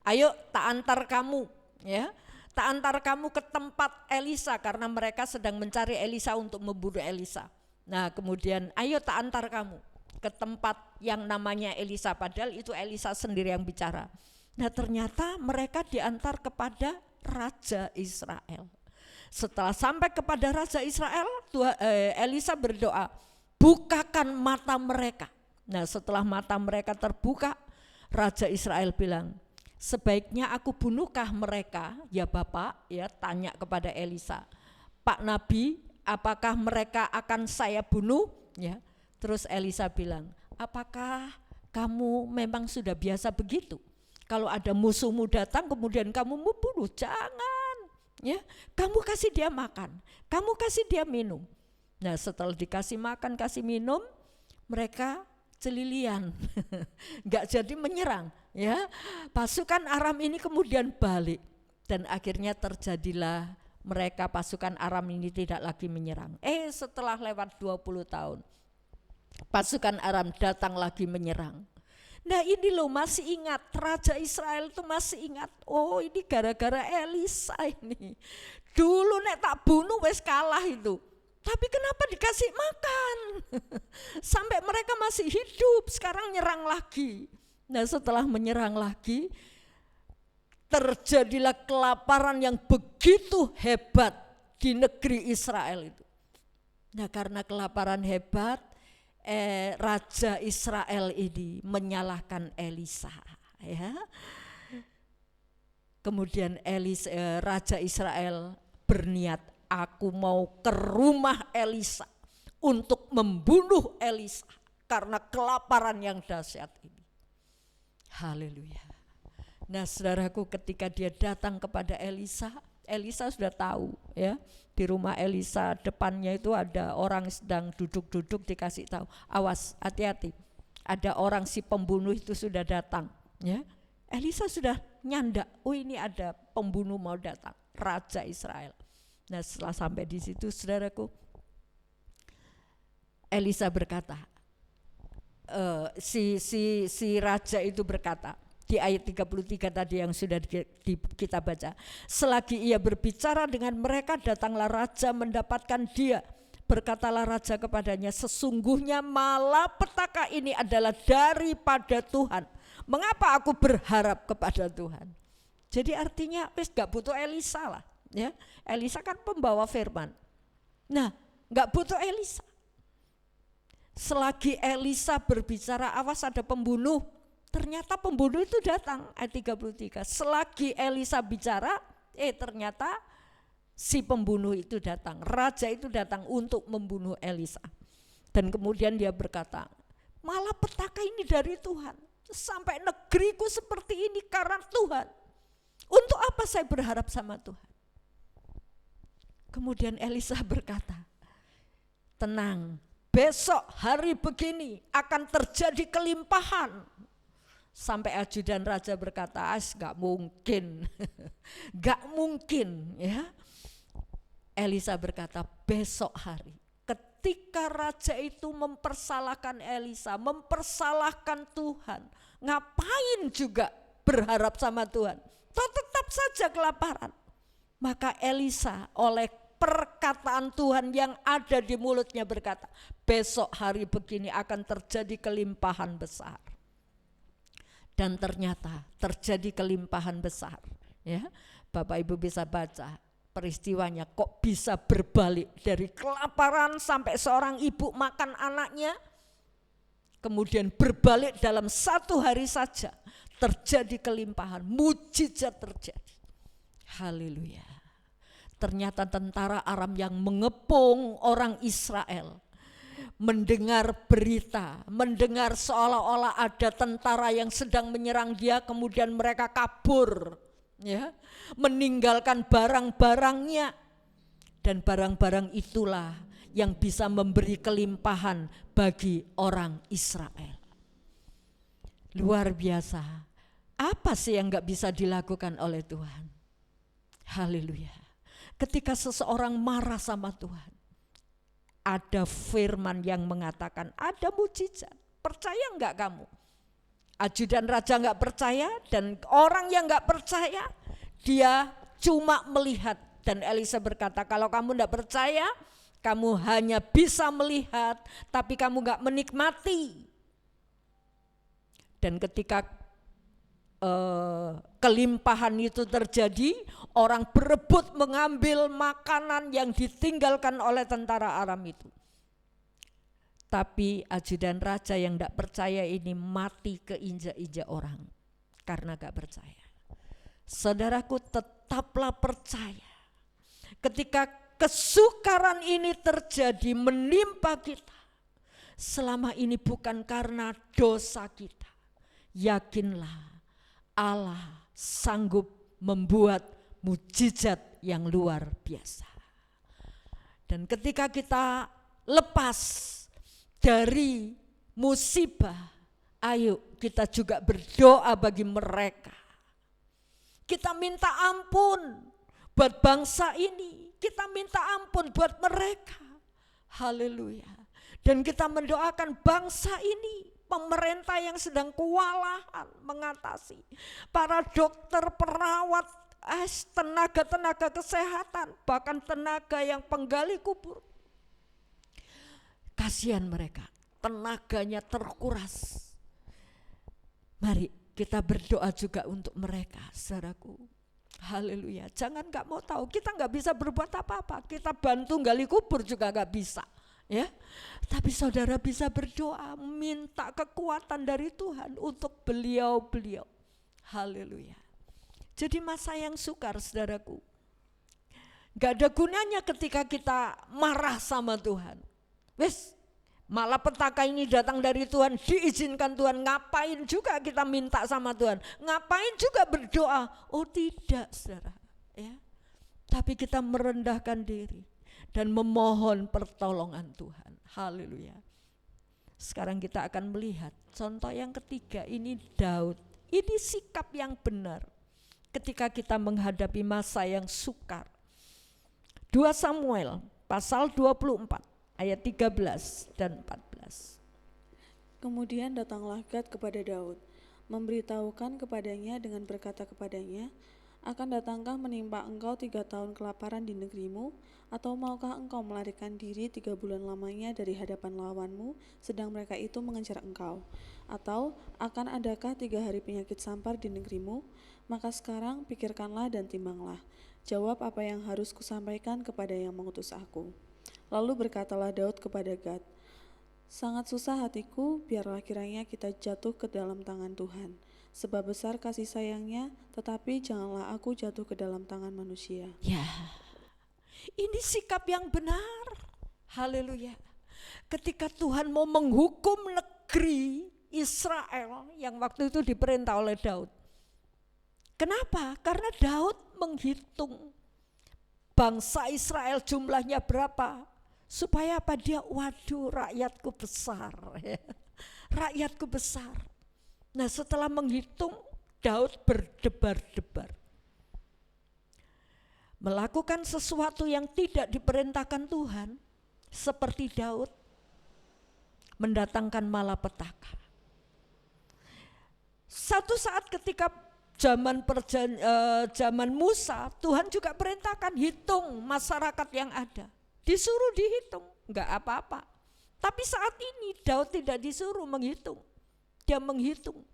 Ayo tak antar kamu ya, tak antar kamu ke tempat Elisa karena mereka sedang mencari Elisa untuk membunuh Elisa. Nah, kemudian ayo tak antar kamu ke tempat yang namanya Elisa, padahal itu Elisa sendiri yang bicara. Nah, ternyata mereka diantar kepada Raja Israel. Setelah sampai kepada Raja Israel, Elisa berdoa, bukakan mata mereka. Nah, setelah mata mereka terbuka, Raja Israel bilang, sebaiknya aku bunuhkah mereka? Ya Bapak, ya tanya kepada Elisa. Pak Nabi, apakah mereka akan saya bunuh? Ya. Terus Elisa bilang, apakah kamu memang sudah biasa begitu? Kalau ada musuhmu datang kemudian kamu membunuh, jangan. Ya, kamu kasih dia makan, kamu kasih dia minum. Nah, setelah dikasih makan, kasih minum, mereka celilian, nggak jadi menyerang. Ya, pasukan Aram ini kemudian balik dan akhirnya terjadilah mereka pasukan Aram ini tidak lagi menyerang. Setelah lewat 20 tahun, pasukan Aram datang lagi menyerang. Nah ini loh, masih ingat, Raja Israel itu masih ingat, oh ini gara-gara Elisa ini. Dulu nek tak bunuh wes kalah itu. Tapi kenapa dikasih makan? Sampai mereka masih hidup, sekarang nyerang lagi. Nah setelah menyerang lagi, terjadilah kelaparan yang begitu hebat di negeri Israel itu. Nah karena kelaparan hebat, Raja Israel ini menyalahkan Elisa. Ya. Kemudian Raja Israel berniat, aku mau ke rumah Elisa untuk membunuh Elisa karena kelaparan yang dahsyat ini. Haleluya. Nah saudaraku, ketika dia datang kepada Elisa, Elisa sudah tahu ya, di rumah Elisa depannya itu ada orang sedang duduk-duduk, dikasih tahu, awas, hati-hati, ada orang si pembunuh itu sudah datang ya. Elisa sudah nyandak, oh ini ada pembunuh mau datang, Raja Israel. Nah setelah sampai di situ saudaraku, Elisa berkata, si raja itu berkata di ayat 33 tadi yang sudah kita baca, selagi ia berbicara dengan mereka, datanglah raja mendapatkan dia. Berkatalah raja kepadanya, sesungguhnya malapetaka ini adalah daripada Tuhan. Mengapa aku berharap kepada Tuhan? Jadi artinya wis gak butuh Elisa lah. Ya, Elisa kan pembawa firman. Nah, enggak butuh Elisa. Selagi Elisa berbicara, awas ada pembunuh. Ternyata pembunuh itu datang, ayat 33. Selagi Elisa bicara, ternyata si pembunuh itu datang. Raja itu datang untuk membunuh Elisa. Dan kemudian dia berkata, malapetaka ini dari Tuhan. Sampai negeriku seperti ini karena Tuhan. Untuk apa saya berharap sama Tuhan? Kemudian Elisa berkata, tenang, besok hari begini akan terjadi kelimpahan. Sampai ajudan raja berkata, gak mungkin, gak mungkin ya. Elisa berkata, besok hari. Ketika raja itu mempersalahkan Elisa, mempersalahkan Tuhan, ngapain juga berharap sama Tuhan? Tetap saja kelaparan. Maka Elisa oleh perkataan Tuhan yang ada di mulutnya berkata, besok hari begini akan terjadi kelimpahan besar. Dan ternyata terjadi kelimpahan besar. Ya, Bapak Ibu bisa baca peristiwanya, kok bisa berbalik dari kelaparan sampai seorang ibu makan anaknya, kemudian berbalik dalam satu hari saja, terjadi kelimpahan, mujizat terjadi. Haleluya. Ternyata tentara Aram yang mengepung orang Israel mendengar berita, mendengar seolah-olah ada tentara yang sedang menyerang dia, kemudian mereka kabur, ya, meninggalkan barang-barangnya, dan barang-barang itulah yang bisa memberi kelimpahan bagi orang Israel. Luar biasa. Apa sih yang gak bisa dilakukan oleh Tuhan? Haleluya. Ketika seseorang marah sama Tuhan, ada firman yang mengatakan ada mujizat. Percaya enggak kamu? Ajudan raja enggak percaya, dan orang yang enggak percaya dia cuma melihat. Dan Elisa berkata, kalau kamu enggak percaya, kamu hanya bisa melihat, tapi kamu enggak menikmati. Dan ketika kelimpahan itu terjadi, orang berebut mengambil makanan yang ditinggalkan oleh tentara Aram itu. Tapi ajudan raja yang tidak percaya ini mati keinjak-injak orang karena gak percaya. Saudaraku, tetaplah percaya. Ketika kesukaran ini terjadi menimpa kita, selama ini bukan karena dosa kita. Yakinlah Allah sanggup membuat mujizat yang luar biasa. Dan ketika kita lepas dari musibah, ayo kita juga berdoa bagi mereka. Kita minta ampun buat bangsa ini, kita minta ampun buat mereka. Haleluya. Dan kita mendoakan bangsa ini, pemerintah yang sedang kewalahan mengatasi, para dokter, perawat, tenaga-tenaga kesehatan, bahkan tenaga yang penggali kubur. Kasihan mereka, tenaganya terkuras. Mari kita berdoa juga untuk mereka, saudaraku. Haleluya. Jangan gak mau tahu, kita gak bisa berbuat apa-apa. Kita bantu gali kubur juga gak bisa. Ya, tapi saudara bisa berdoa, minta kekuatan dari Tuhan untuk beliau-beliau. Haleluya. Jadi masa yang sukar, saudaraku. Gak ada gunanya ketika kita marah sama Tuhan. Wes, malapetaka ini datang dari Tuhan, diizinkan Tuhan, ngapain juga kita minta sama Tuhan, ngapain juga berdoa. Oh tidak, saudara, ya. Tapi kita merendahkan diri dan memohon pertolongan Tuhan. Haleluya. Sekarang kita akan melihat contoh yang ketiga, ini Daud. Ini sikap yang benar ketika kita menghadapi masa yang sukar. 2 Samuel pasal 24 ayat 13 dan 14. Kemudian datanglah Gad kepada Daud, memberitahukan kepadanya dengan berkata kepadanya, akan datangkah menimpa engkau 3 tahun kelaparan di negerimu, atau maukah engkau melarikan diri 3 bulan lamanya dari hadapan lawanmu, sedang mereka itu mengejar engkau? Atau akan adakah 3 hari penyakit sampar di negerimu? Maka sekarang pikirkanlah dan timbanglah, jawab apa yang harus kusampaikan kepada yang mengutus aku. Lalu berkatalah Daud kepada Gad, sangat susah hatiku, biarlah kiranya kita jatuh ke dalam tangan Tuhan. Sebab besar kasih sayangnya, tetapi janganlah aku jatuh ke dalam tangan manusia. Ya, ini sikap yang benar. Haleluya. Ketika Tuhan mau menghukum negeri Israel yang waktu itu diperintah oleh Daud. Kenapa? Karena Daud menghitung bangsa Israel jumlahnya berapa. Supaya apa? Dia, waduh, rakyatku besar. Rakyatku besar. Nah, setelah menghitung, Daud berdebar-debar. Melakukan sesuatu yang tidak diperintahkan Tuhan, seperti Daud, mendatangkan malapetaka. Satu saat ketika zaman Musa, Tuhan juga perintahkan hitung masyarakat yang ada. Disuruh dihitung, enggak apa-apa. Tapi saat ini Daud tidak disuruh menghitung. Dia menghitung.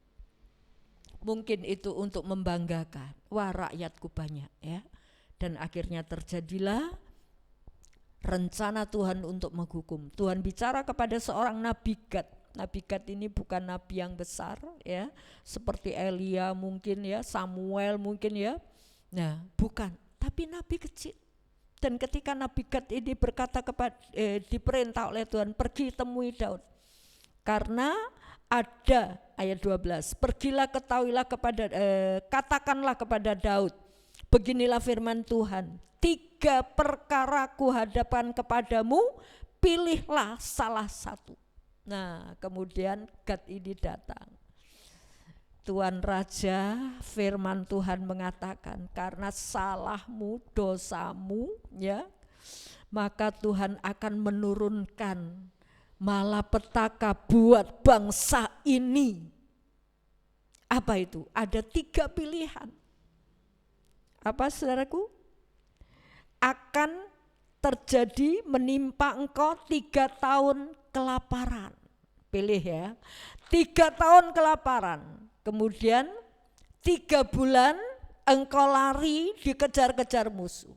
Mungkin itu untuk membanggakan, wah rakyatku banyak ya. Dan akhirnya terjadilah rencana Tuhan untuk menghukum. Tuhan bicara kepada seorang Nabi Gad. Nabi Gad ini bukan nabi yang besar ya, seperti Elia mungkin ya, Samuel mungkin ya. Nah, bukan, tapi nabi kecil. Dan ketika Nabi Gad ini berkata diperintah oleh Tuhan, pergi temui Daud. Karena ada ayat 12, pergilah ketahuilah katakanlah kepada Daud, beginilah firman Tuhan, 3 perkara kuhadapkan kepadamu, pilihlah salah satu. Nah, kemudian Gad ini datang. Tuan Raja, firman Tuhan mengatakan, karena salahmu, dosamu ya, maka Tuhan akan menurunkan malapetaka buat bangsa ini. Apa itu? Ada 3 pilihan. Apa saudaraku? Akan terjadi menimpa engkau 3 tahun kelaparan. Pilih ya, 3 tahun kelaparan. Kemudian 3 bulan engkau lari dikejar-kejar musuh.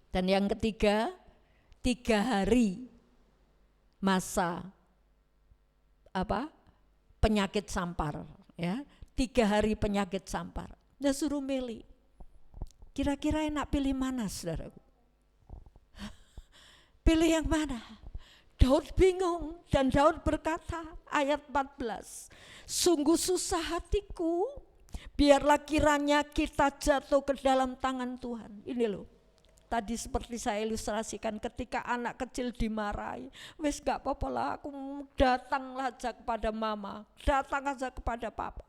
Dan yang ketiga, 3 hari masa penyakit sampar ya, 3 hari penyakit sampar. Dia suruh milih. Kira-kira enak pilih mana saudaraku? Pilih yang mana? Daud bingung dan Daud berkata ayat 14, sungguh susah hatiku, biarlah kiranya kita jatuh ke dalam tangan Tuhan. Ini loh, tadi seperti saya ilustrasikan ketika anak kecil dimarahi, wes gak apa-apa lah, aku datang aja kepada mama, datang aja kepada papa,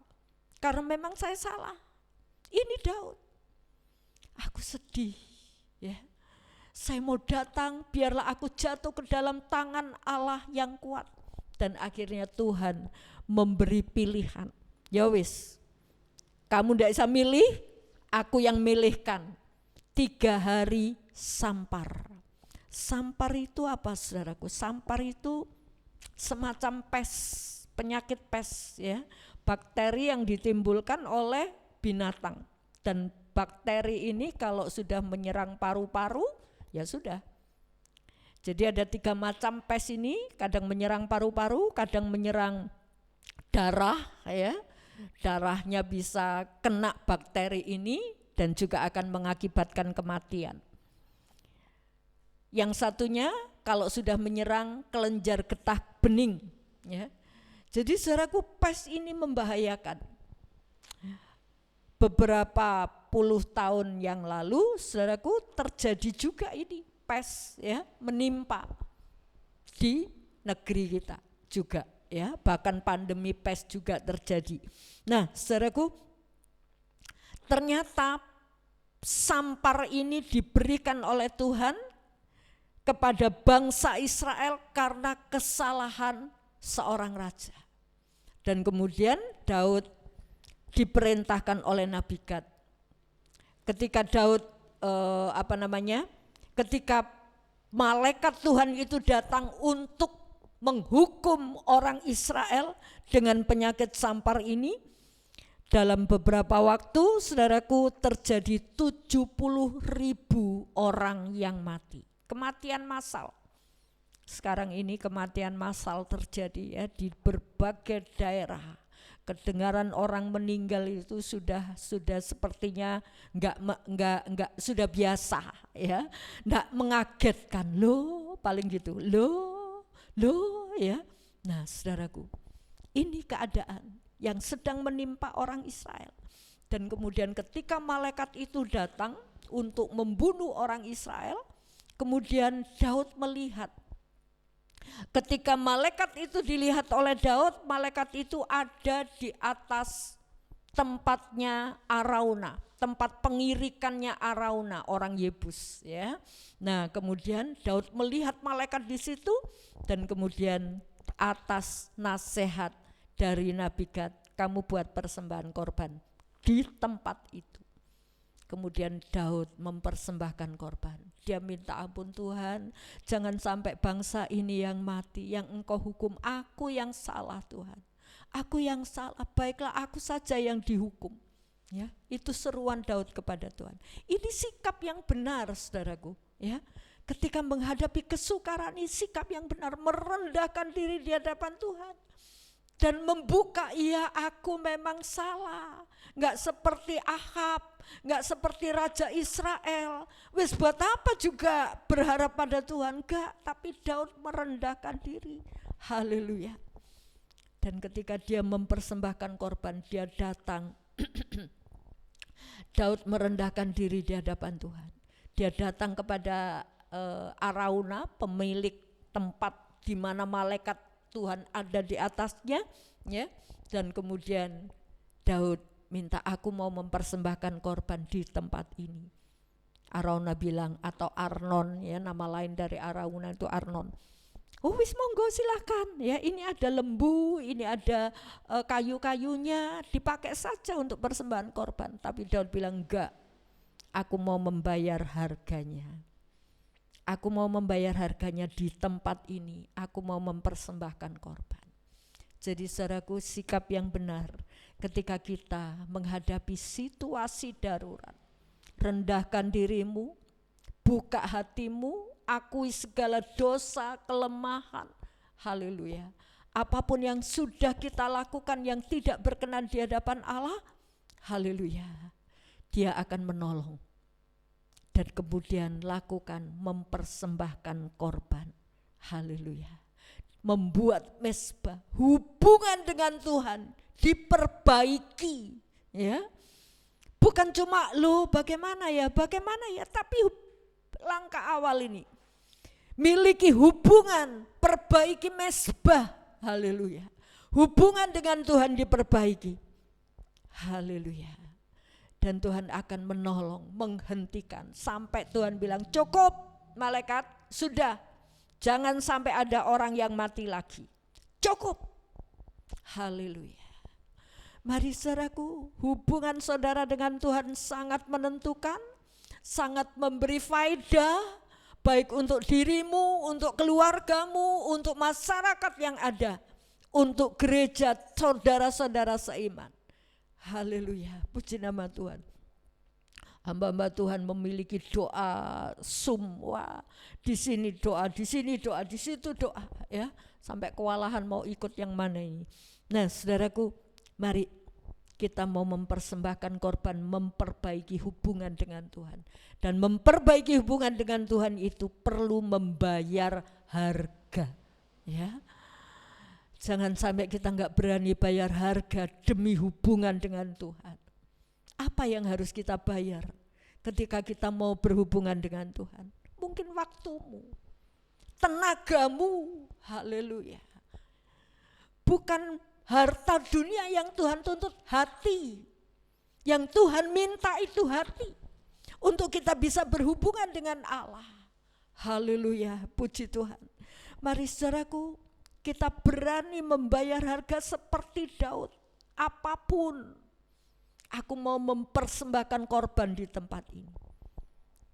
karena memang saya salah. Ini Daud, aku sedih ya. Saya mau datang, biarlah aku jatuh ke dalam tangan Allah yang kuat. Dan akhirnya Tuhan memberi pilihan. Ya wis, kamu tidak bisa milih, aku yang milihkan. 3 hari sampar. Sampar itu apa saudaraku? Sampar itu semacam pes, penyakit pes ya. Bakteri yang ditimbulkan oleh binatang. Dan bakteri ini kalau sudah menyerang paru-paru, ya sudah. Jadi ada 3 macam pes ini, kadang menyerang paru-paru, kadang menyerang darah ya. Darahnya bisa kena bakteri ini dan juga akan mengakibatkan kematian. Yang satunya kalau sudah menyerang kelenjar getah bening ya. Jadi saudaraku, pes ini membahayakan. Beberapa puluh tahun yang lalu, saudaraku, terjadi juga ini pes ya, menimpa di negeri kita juga ya, bahkan pandemi pes juga terjadi. Nah, saudaraku, ternyata sampar ini diberikan oleh Tuhan kepada bangsa Israel karena kesalahan seorang raja. Dan kemudian Daud diperintahkan oleh Nabi Gad. Ketika Daud ketika malaikat Tuhan itu datang untuk menghukum orang Israel dengan penyakit sampar ini, dalam beberapa waktu saudaraku terjadi 70.000 orang yang mati. Kematian massal. Sekarang ini kematian massal terjadi ya di berbagai daerah. Kedengaran orang meninggal itu sudah sepertinya enggak sudah biasa ya, enggak mengagetkan loh, paling gitu loh ya. Nah saudaraku, ini keadaan yang sedang menimpa orang Israel. Dan kemudian ketika malaikat itu datang untuk membunuh orang Israel, kemudian Daud melihat. Ketika malaikat itu dilihat oleh Daud, malaikat itu ada di atas tempatnya Arauna, tempat pengirikannya Arauna, orang Yebus ya. Nah, kemudian Daud melihat malaikat di situ dan kemudian atas nasihat dari Nabi Gad, kamu buat persembahan korban di tempat itu. Kemudian Daud mempersembahkan korban. Dia minta ampun, Tuhan, jangan sampai bangsa ini yang mati, yang Engkau hukum. Aku yang salah, Tuhan. Aku yang salah, baiklah aku saja yang dihukum. Ya, itu seruan Daud kepada Tuhan. Ini sikap yang benar, saudaraku. Ya, ketika menghadapi kesukaran, ini sikap yang benar, merendahkan diri di hadapan Tuhan. Dan membuka, iya aku memang salah, gak seperti Ahab, gak seperti Raja Israel. Wis buat apa juga berharap pada Tuhan, gak. Tapi Daud merendahkan diri, haleluya. Dan ketika dia mempersembahkan korban, dia datang. Daud merendahkan diri di hadapan Tuhan. Dia datang kepada Arauna, pemilik tempat di mana malaikat Tuhan ada di atasnya ya. Dan kemudian Daud minta, aku mau mempersembahkan korban di tempat ini. Arauna bilang, atau Arnon ya, nama lain dari Arauna itu Arnon. Oh wis monggo silakan ya, ini ada lembu, ini ada kayu-kayunya, dipakai saja untuk persembahan korban. Tapi Daud bilang enggak, aku mau membayar harganya. Aku mau membayar harganya di tempat ini. Aku mau mempersembahkan korban. Jadi saudaraku, sikap yang benar ketika kita menghadapi situasi darurat. Rendahkan dirimu, buka hatimu, akui segala dosa, kelemahan. Haleluya. Apapun yang sudah kita lakukan yang tidak berkenan di hadapan Allah, haleluya, Dia akan menolong. Dan kemudian lakukan mempersembahkan korban. Haleluya. Membuat mezbah, hubungan dengan Tuhan diperbaiki, ya. Bukan cuma bagaimana ya, tapi langkah awal ini. Miliki hubungan, perbaiki mezbah. Haleluya. Hubungan dengan Tuhan diperbaiki. Haleluya. Dan Tuhan akan menolong, menghentikan sampai Tuhan bilang, cukup malaikat, sudah. Jangan sampai ada orang yang mati lagi. Cukup. Haleluya. Mari saudaraku, hubungan saudara dengan Tuhan sangat menentukan, sangat memberi faedah, baik untuk dirimu, untuk keluargamu, untuk masyarakat yang ada, untuk gereja saudara-saudara seiman. Haleluya, puji nama Tuhan. Hamba-hamba Tuhan memiliki doa semua, di sini doa, di sini doa, di situ doa, ya, sampai kewalahan mau ikut yang mana ini. Nah, saudaraku, mari kita mau mempersembahkan korban, memperbaiki hubungan dengan Tuhan. Dan memperbaiki hubungan dengan Tuhan itu perlu membayar harga, ya. Jangan sampai kita enggak berani bayar harga demi hubungan dengan Tuhan. Apa yang harus kita bayar ketika kita mau berhubungan dengan Tuhan? Mungkin waktumu, tenagamu, haleluya. Bukan harta dunia yang Tuhan tuntut, hati. Yang Tuhan minta itu hati. Untuk kita bisa berhubungan dengan Allah. Haleluya, puji Tuhan. Mari saudaraku, kita berani membayar harga seperti Daud. Apapun. Aku mau mempersembahkan korban di tempat ini.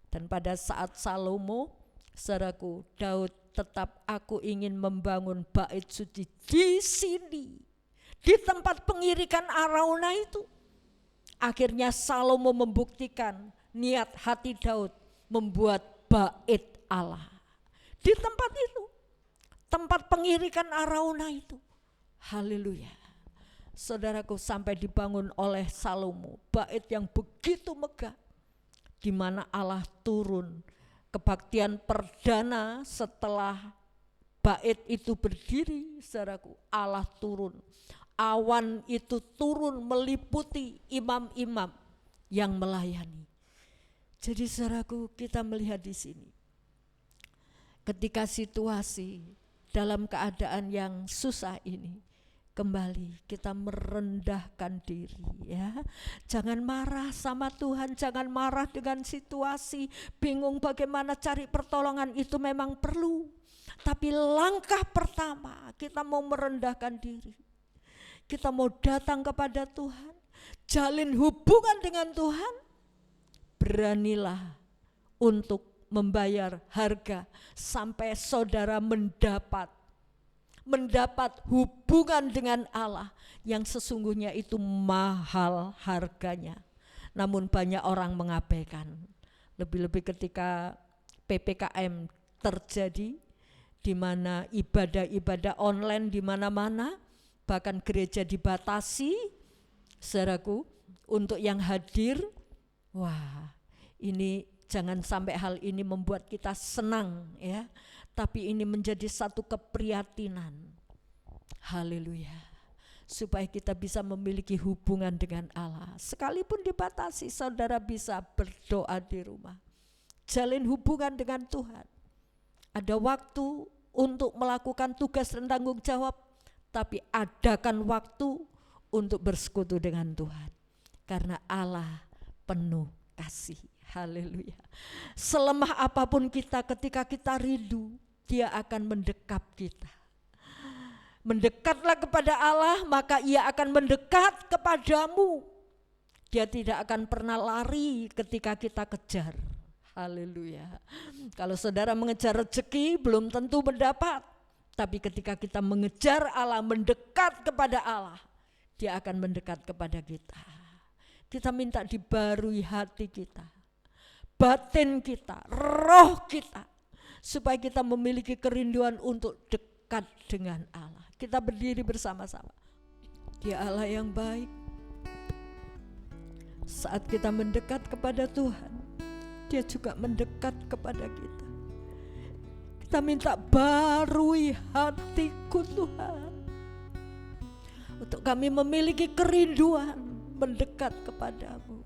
Dan pada saat Salomo, saudaraku, Daud tetap aku ingin membangun bait suci di sini. Di tempat pengirikan Arauna itu. Akhirnya Salomo membuktikan niat hati Daud membuat bait Allah. Di tempat itu. Tempat pengirikan Arauna itu. Haleluya. Saudaraku, sampai dibangun oleh Salomo bait yang begitu megah, di mana Allah turun. Kebaktian perdana setelah bait itu berdiri, saudaraku, Allah turun. Awan itu turun meliputi imam-imam yang melayani. Jadi saudaraku, kita melihat di sini, ketika situasi dalam keadaan yang susah ini, kembali kita merendahkan diri, ya. Jangan marah sama Tuhan, jangan marah dengan situasi, bingung bagaimana cari pertolongan, itu memang perlu. Tapi langkah pertama kita mau merendahkan diri. Kita mau datang kepada Tuhan, jalin hubungan dengan Tuhan. Beranilah untuk membayar harga sampai saudara mendapat hubungan dengan Allah yang sesungguhnya itu mahal harganya. Namun banyak orang mengabaikan. Lebih-lebih ketika PPKM terjadi, di mana ibadah-ibadah online di mana-mana, bahkan gereja dibatasi, saudaraku, untuk yang hadir. Wah, ini jangan sampai hal ini membuat kita senang, ya. Tapi ini menjadi satu keprihatinan. Haleluya. Supaya kita bisa memiliki hubungan dengan Allah. Sekalipun dibatasi, saudara bisa berdoa di rumah. Jalin hubungan dengan Tuhan. Ada waktu untuk melakukan tugas dan tanggung jawab, tapi adakan waktu untuk bersekutu dengan Tuhan. Karena Allah penuh kasih. Haleluya. Selemah apapun kita, ketika kita rindu, Dia akan mendekap kita. Mendekatlah kepada Allah, maka Ia akan mendekat kepadamu. Dia tidak akan pernah lari ketika kita kejar. Haleluya. Kalau saudara mengejar rezeki, belum tentu mendapat. Tapi ketika kita mengejar Allah, mendekat kepada Allah, Dia akan mendekat kepada kita. Kita minta dibarui hati kita, batin kita, roh kita, supaya kita memiliki kerinduan untuk dekat dengan Allah. Kita berdiri bersama-sama. Dia Allah yang baik. Saat kita mendekat kepada Tuhan, Dia juga mendekat kepada kita. Kita minta barui hatiku Tuhan, untuk kami memiliki kerinduan mendekat kepadamu.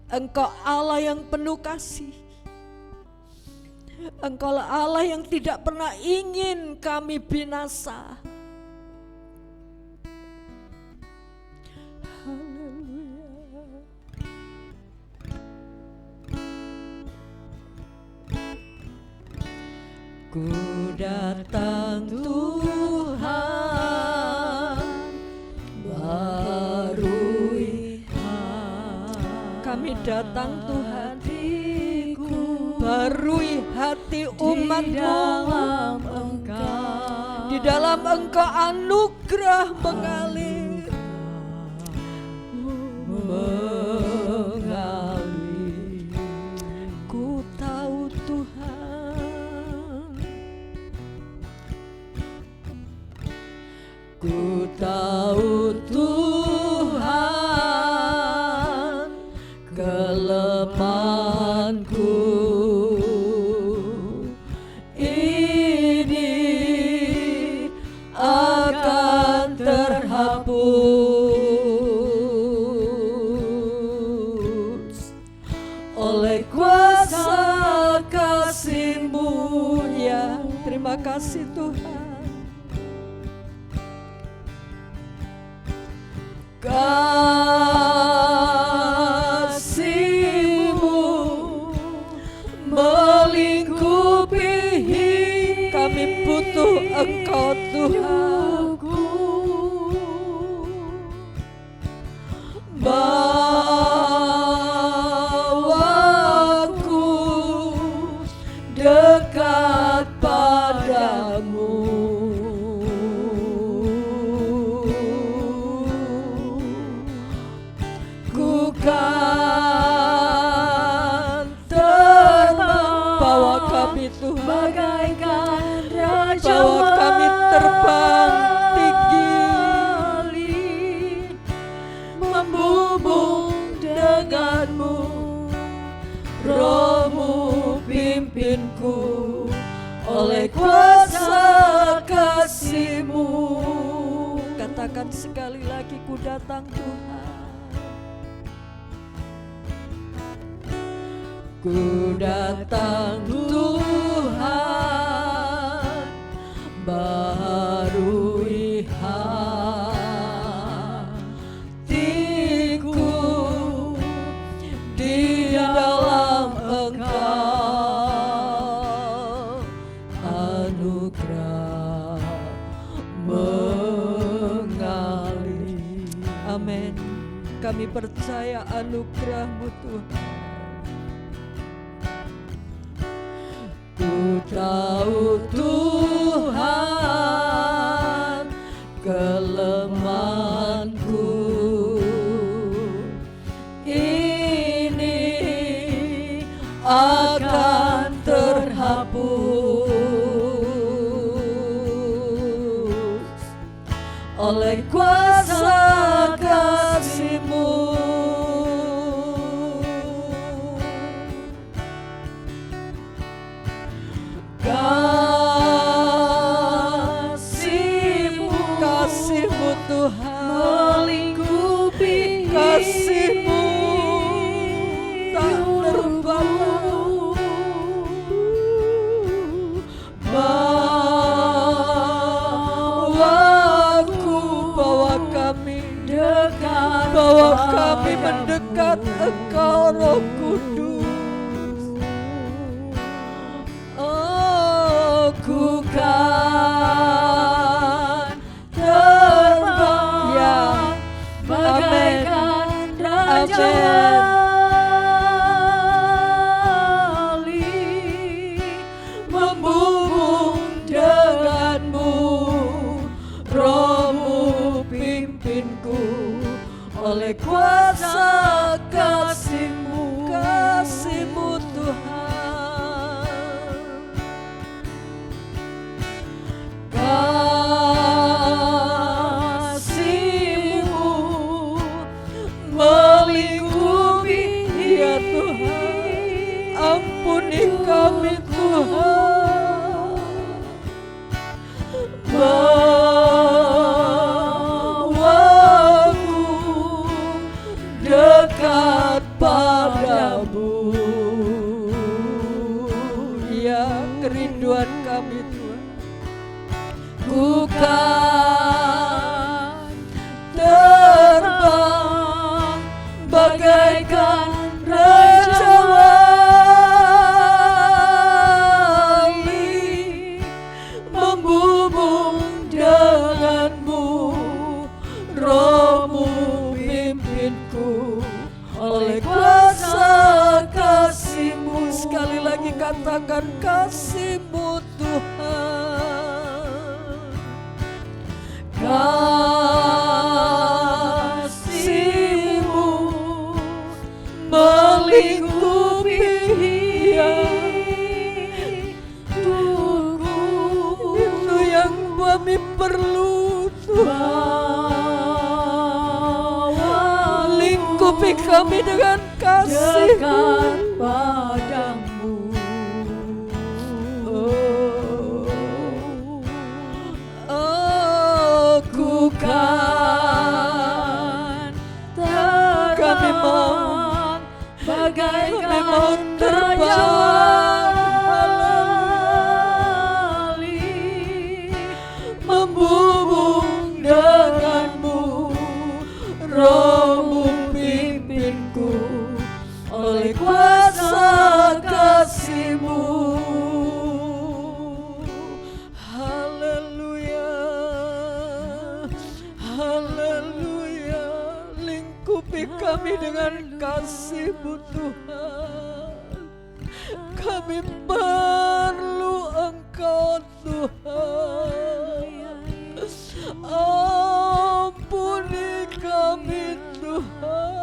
Engkau Allah yang penuh kasih. Engkau Allah yang tidak pernah ingin kami binasa. Haleluya. Ku datang Tuhan, barui hati. Kami datang Tuhan, barui hati umat-Mu. Di dalam Engkau anugerah mengalir, Ku tahu Tuhan, ku tahu Tuhan, kelemahanku ini akan terhapus oleh kuasa kasih-Mu. Ya, terima kasih Tuhan. Kasih-Mu melingkupi hidup. Kami butuh Engkau Tuhan. Bawaku dekat padamu. Ku kan terbang, bawa kami Tuhan, bagaikan raja, bawa kami terbang tinggi, membubung denganmu. Roh-Mu pimpinku oleh kuasa kasih-Mu. Katakan sekali lagi, ku datang Tuhan. Ku datang Tuhan, barui hatiku. Di dalam Engkau anugerah mengalir. Amin. Kami percaya anugerah-Mu Tuhan. Ku tahu Tuhan, kelemahanku ini akan terhapus oleh kuasa kasih-Mu. Kasih-Mu Tuhan melingkupi, kasih-Mu tak terbatas. Bawa kami dekat, bawa kami mendekat Engkau Roh Kudus. Oh, ku kan terbang, ya, bagaikan raja wali, membubung denganmu. Roh-Mu pimpinku oleh kuasa kasih-Mu, kasih-Mu Tuhan. Kasih-Mu melingkupi, ya Tuhan. Ampuni kami Tuhan. nyatakan kasih-Mu Tuhan. Kasih-Mu melingkupi hidupku, itu yang kami perlu Tuhan. Lingkupi kami dengan kasih-Mu padamu. Aku kan kami mau bagaikan terbang membubung denganmu, Rohmu pimpinku oleh kuasa kasih-Mu. Haleluya, haleluya. Lingkupi kami dengan kasih-Mu Tuhan. Kami perlu Engkau Tuhan. Ampuni kami Tuhan.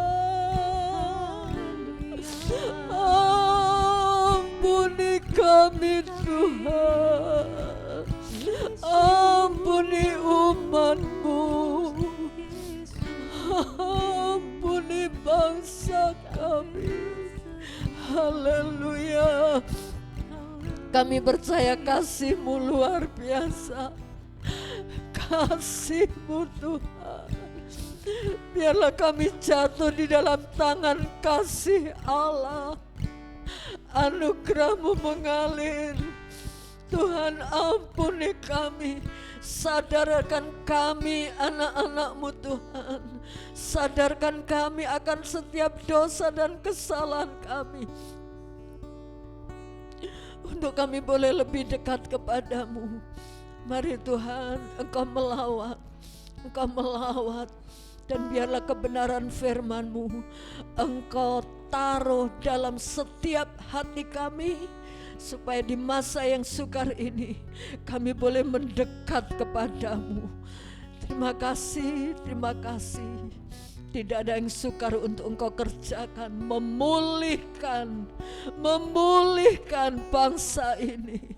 Ampuni kami Tuhan. Ampuni umat-Mu. Ampuni bangsa kami. Haleluya. Kami percaya kasih-Mu luar biasa. Kasih-Mu Tuhan. Biarlah kami jatuh di dalam tangan kasih Allah. Anugerah-Mu mengalir. Tuhan, ampuni kami. Sadarkan kami anak-anak-Mu Tuhan. Sadarkan kami akan setiap dosa dan kesalahan kami, untuk kami boleh lebih dekat kepadamu. Mari Tuhan, Engkau melawat, Engkau melawat. Dan biarlah kebenaran firman-Mu Engkau taruh dalam setiap hati kami, supaya di masa yang sukar ini kami boleh mendekat kepadamu. Terima kasih, terima kasih. Tidak ada yang sukar untuk Engkau kerjakan, memulihkan bangsa ini,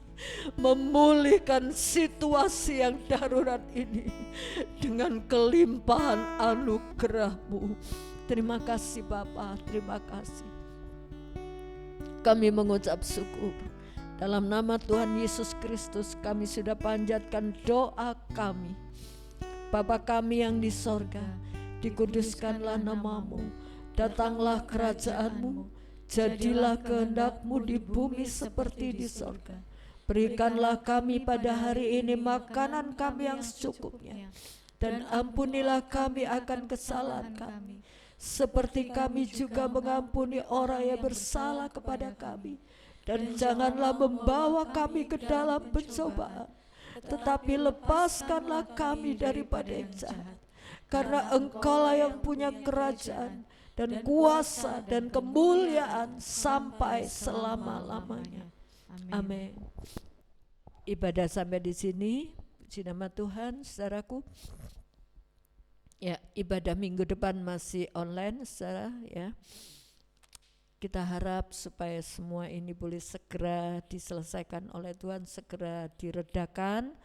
memulihkan situasi yang darurat ini dengan kelimpahan anugerah-Mu. Terima kasih Bapa, terima kasih. Kami mengucap syukur. Dalam nama Tuhan Yesus Kristus kami sudah panjatkan doa kami. Bapa kami yang di sorga, dikuduskanlah nama-Mu, datanglah kerajaan-Mu, jadilah kehendak-Mu di bumi seperti di sorga. Berikanlah kami pada hari ini makanan kami yang secukupnya, dan ampunilah kami akan kesalahan kami, seperti kami juga mengampuni orang yang bersalah kepada kami. Dan janganlah membawa kami ke dalam pencobaan, tetapi lepaskanlah kami daripada yang jahat. Karena Engkaulah yang punya kerajaan dan kuasa dan kemuliaan sampai selama-lamanya. Amin. Ibadah sampai di sini. Puji nama Tuhan, saudaraku. Ya, ibadah minggu depan masih online, saudara, ya. Kita harap supaya semua ini boleh segera diselesaikan oleh Tuhan, segera diredakan,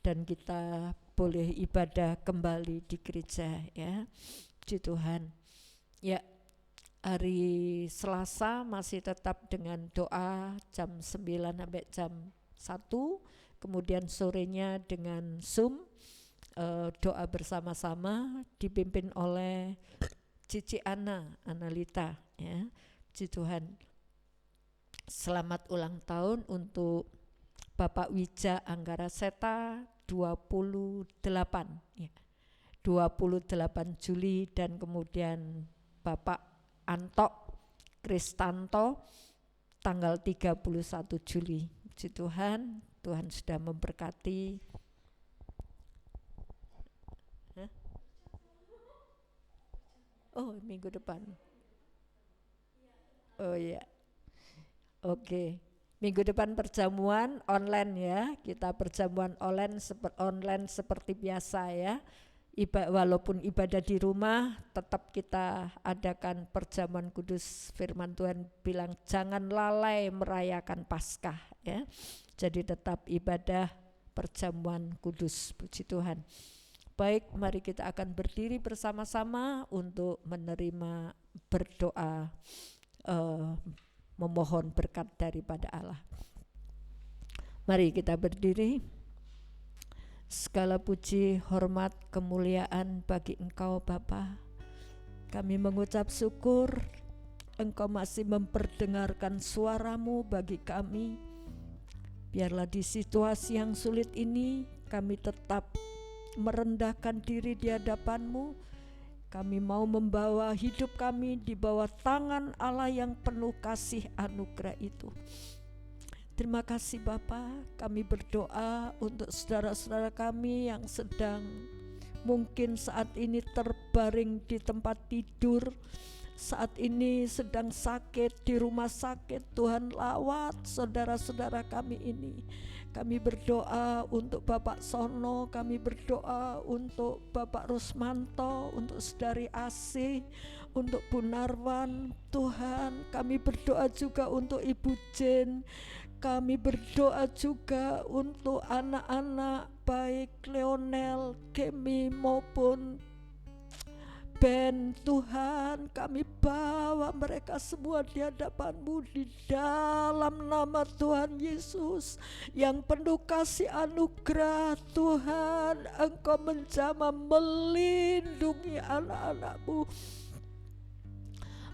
dan kita boleh ibadah kembali di gereja, ya. Puji Tuhan. Ya, hari Selasa masih tetap dengan doa jam 9 sampai jam 1, kemudian sorenya dengan Zoom, doa bersama-sama dipimpin oleh Cici Analita, ya. Puji Tuhan. Selamat ulang tahun untuk Bapak Wija Anggara Seta 28, ya. 28 Juli, dan kemudian Bapak Antok Kristanto tanggal 31 Juli. Puji Tuhan, Tuhan sudah memberkati. Oh, minggu depan. Oh ya, oke. Minggu depan perjamuan online ya, kita perjamuan online seperti biasa ya. Walaupun ibadah di rumah, tetap kita adakan perjamuan kudus. Firman Tuhan bilang jangan lalai merayakan Paskah ya. Jadi tetap ibadah perjamuan kudus, puji Tuhan. Baik, mari kita akan berdiri bersama-sama untuk menerima berdoa, memohon berkat daripada Allah. Mari kita berdiri. Segala puji, hormat, kemuliaan bagi Engkau Bapa. Kami mengucap syukur Engkau masih memperdengarkan suara-Mu bagi kami. Biarlah di situasi yang sulit ini kami tetap merendahkan diri di hadapan-Mu. Kami mau membawa hidup kami di bawah tangan Allah yang penuh kasih anugerah itu. Terima kasih Bapa, kami berdoa untuk saudara-saudara kami yang sedang mungkin saat ini terbaring di tempat tidur, saat ini sedang sakit di rumah sakit. Tuhan lawat saudara-saudara kami ini. Kami berdoa untuk Bapak Sono, kami berdoa untuk Bapak Rusmanto, untuk Saudari Asih, untuk Bu Narwan. Tuhan, kami berdoa juga untuk Ibu Jen. Kami berdoa juga untuk anak-anak baik Leonel, Kemi maupun Ben. Tuhan, kami bawa mereka semua di hadapan-Mu di dalam nama Tuhan Yesus yang penuh kasih anugerah. Tuhan, Engkau menjamah melindungi anak-anak-Mu,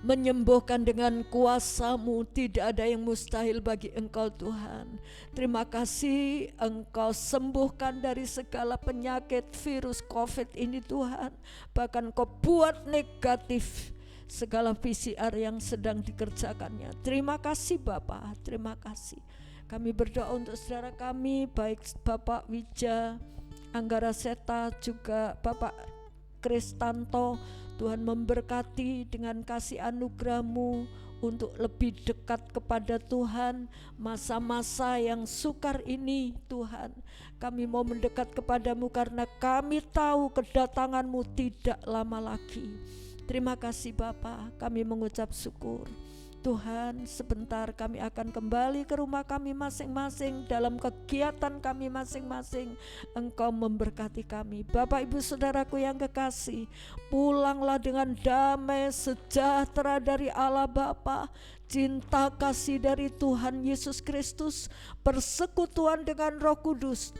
menyembuhkan dengan kuasa-Mu. Tidak ada yang mustahil bagi Engkau Tuhan. Terima kasih Engkau sembuhkan dari segala penyakit virus COVID ini Tuhan. Bahkan Kau buat negatif segala PCR yang sedang dikerjakannya. Terima kasih Bapa, terima kasih. Kami berdoa untuk saudara kami, baik Bapak Wija, Anggara Seta, juga Bapak Kristanto. Tuhan memberkati dengan kasih anugerah-Mu untuk lebih dekat kepada Tuhan. Masa-masa yang sukar ini Tuhan, kami mau mendekat kepada-Mu karena kami tahu kedatangan-Mu tidak lama lagi. Terima kasih Bapa, kami mengucap syukur. Tuhan, sebentar kami akan kembali ke rumah kami masing-masing, dalam kegiatan kami masing-masing. Engkau memberkati kami. Bapak Ibu Saudaraku yang kekasih, pulanglah dengan damai sejahtera dari Allah Bapa, cinta kasih dari Tuhan Yesus Kristus, persekutuan dengan Roh Kudus,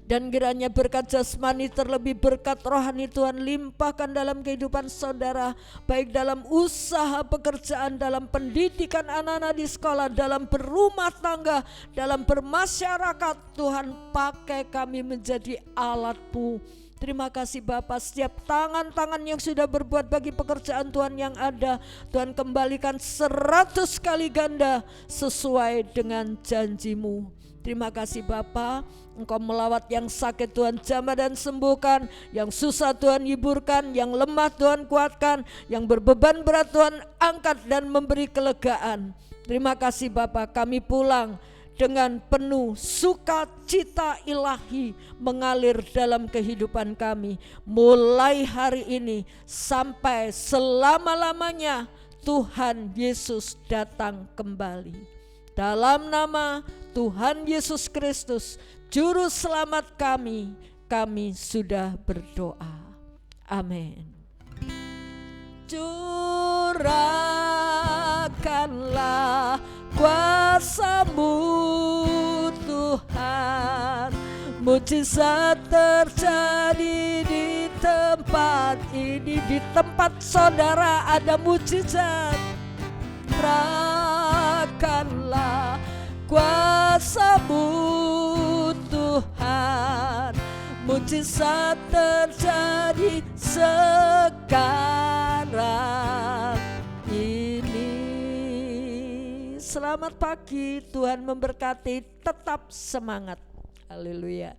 dan kiranya berkat jasmani terlebih berkat rohani Tuhan limpahkan dalam kehidupan saudara, baik dalam usaha pekerjaan, dalam pendidikan anak-anak di sekolah, dalam berumah tangga, dalam bermasyarakat. Tuhan, pakai kami menjadi alat-Mu. Terima kasih Bapa, setiap tangan-tangan yang sudah berbuat bagi pekerjaan Tuhan yang ada, Tuhan kembalikan 100 kali ganda sesuai dengan janji-Mu. Terima kasih Bapa, Engkau melawat yang sakit Tuhan jamah dan sembuhkan, yang susah Tuhan hiburkan, yang lemah Tuhan kuatkan, yang berbeban berat Tuhan angkat dan memberi kelegaan. Terima kasih Bapa, kami pulang dengan penuh sukacita ilahi mengalir dalam kehidupan kami. Mulai hari ini sampai selama-lamanya Tuhan Yesus datang kembali. Dalam nama Tuhan Yesus Kristus, Juru Selamat kami sudah berdoa. Amin. Curahkanlah kuasa-Mu Tuhan, mujizat terjadi di tempat ini. Di tempat saudara ada mujizat. Curahkanlah kuasa-Mu Tuhan, mujizat terjadi sekarang ini. Selamat pagi, Tuhan memberkati, tetap semangat. Haleluya.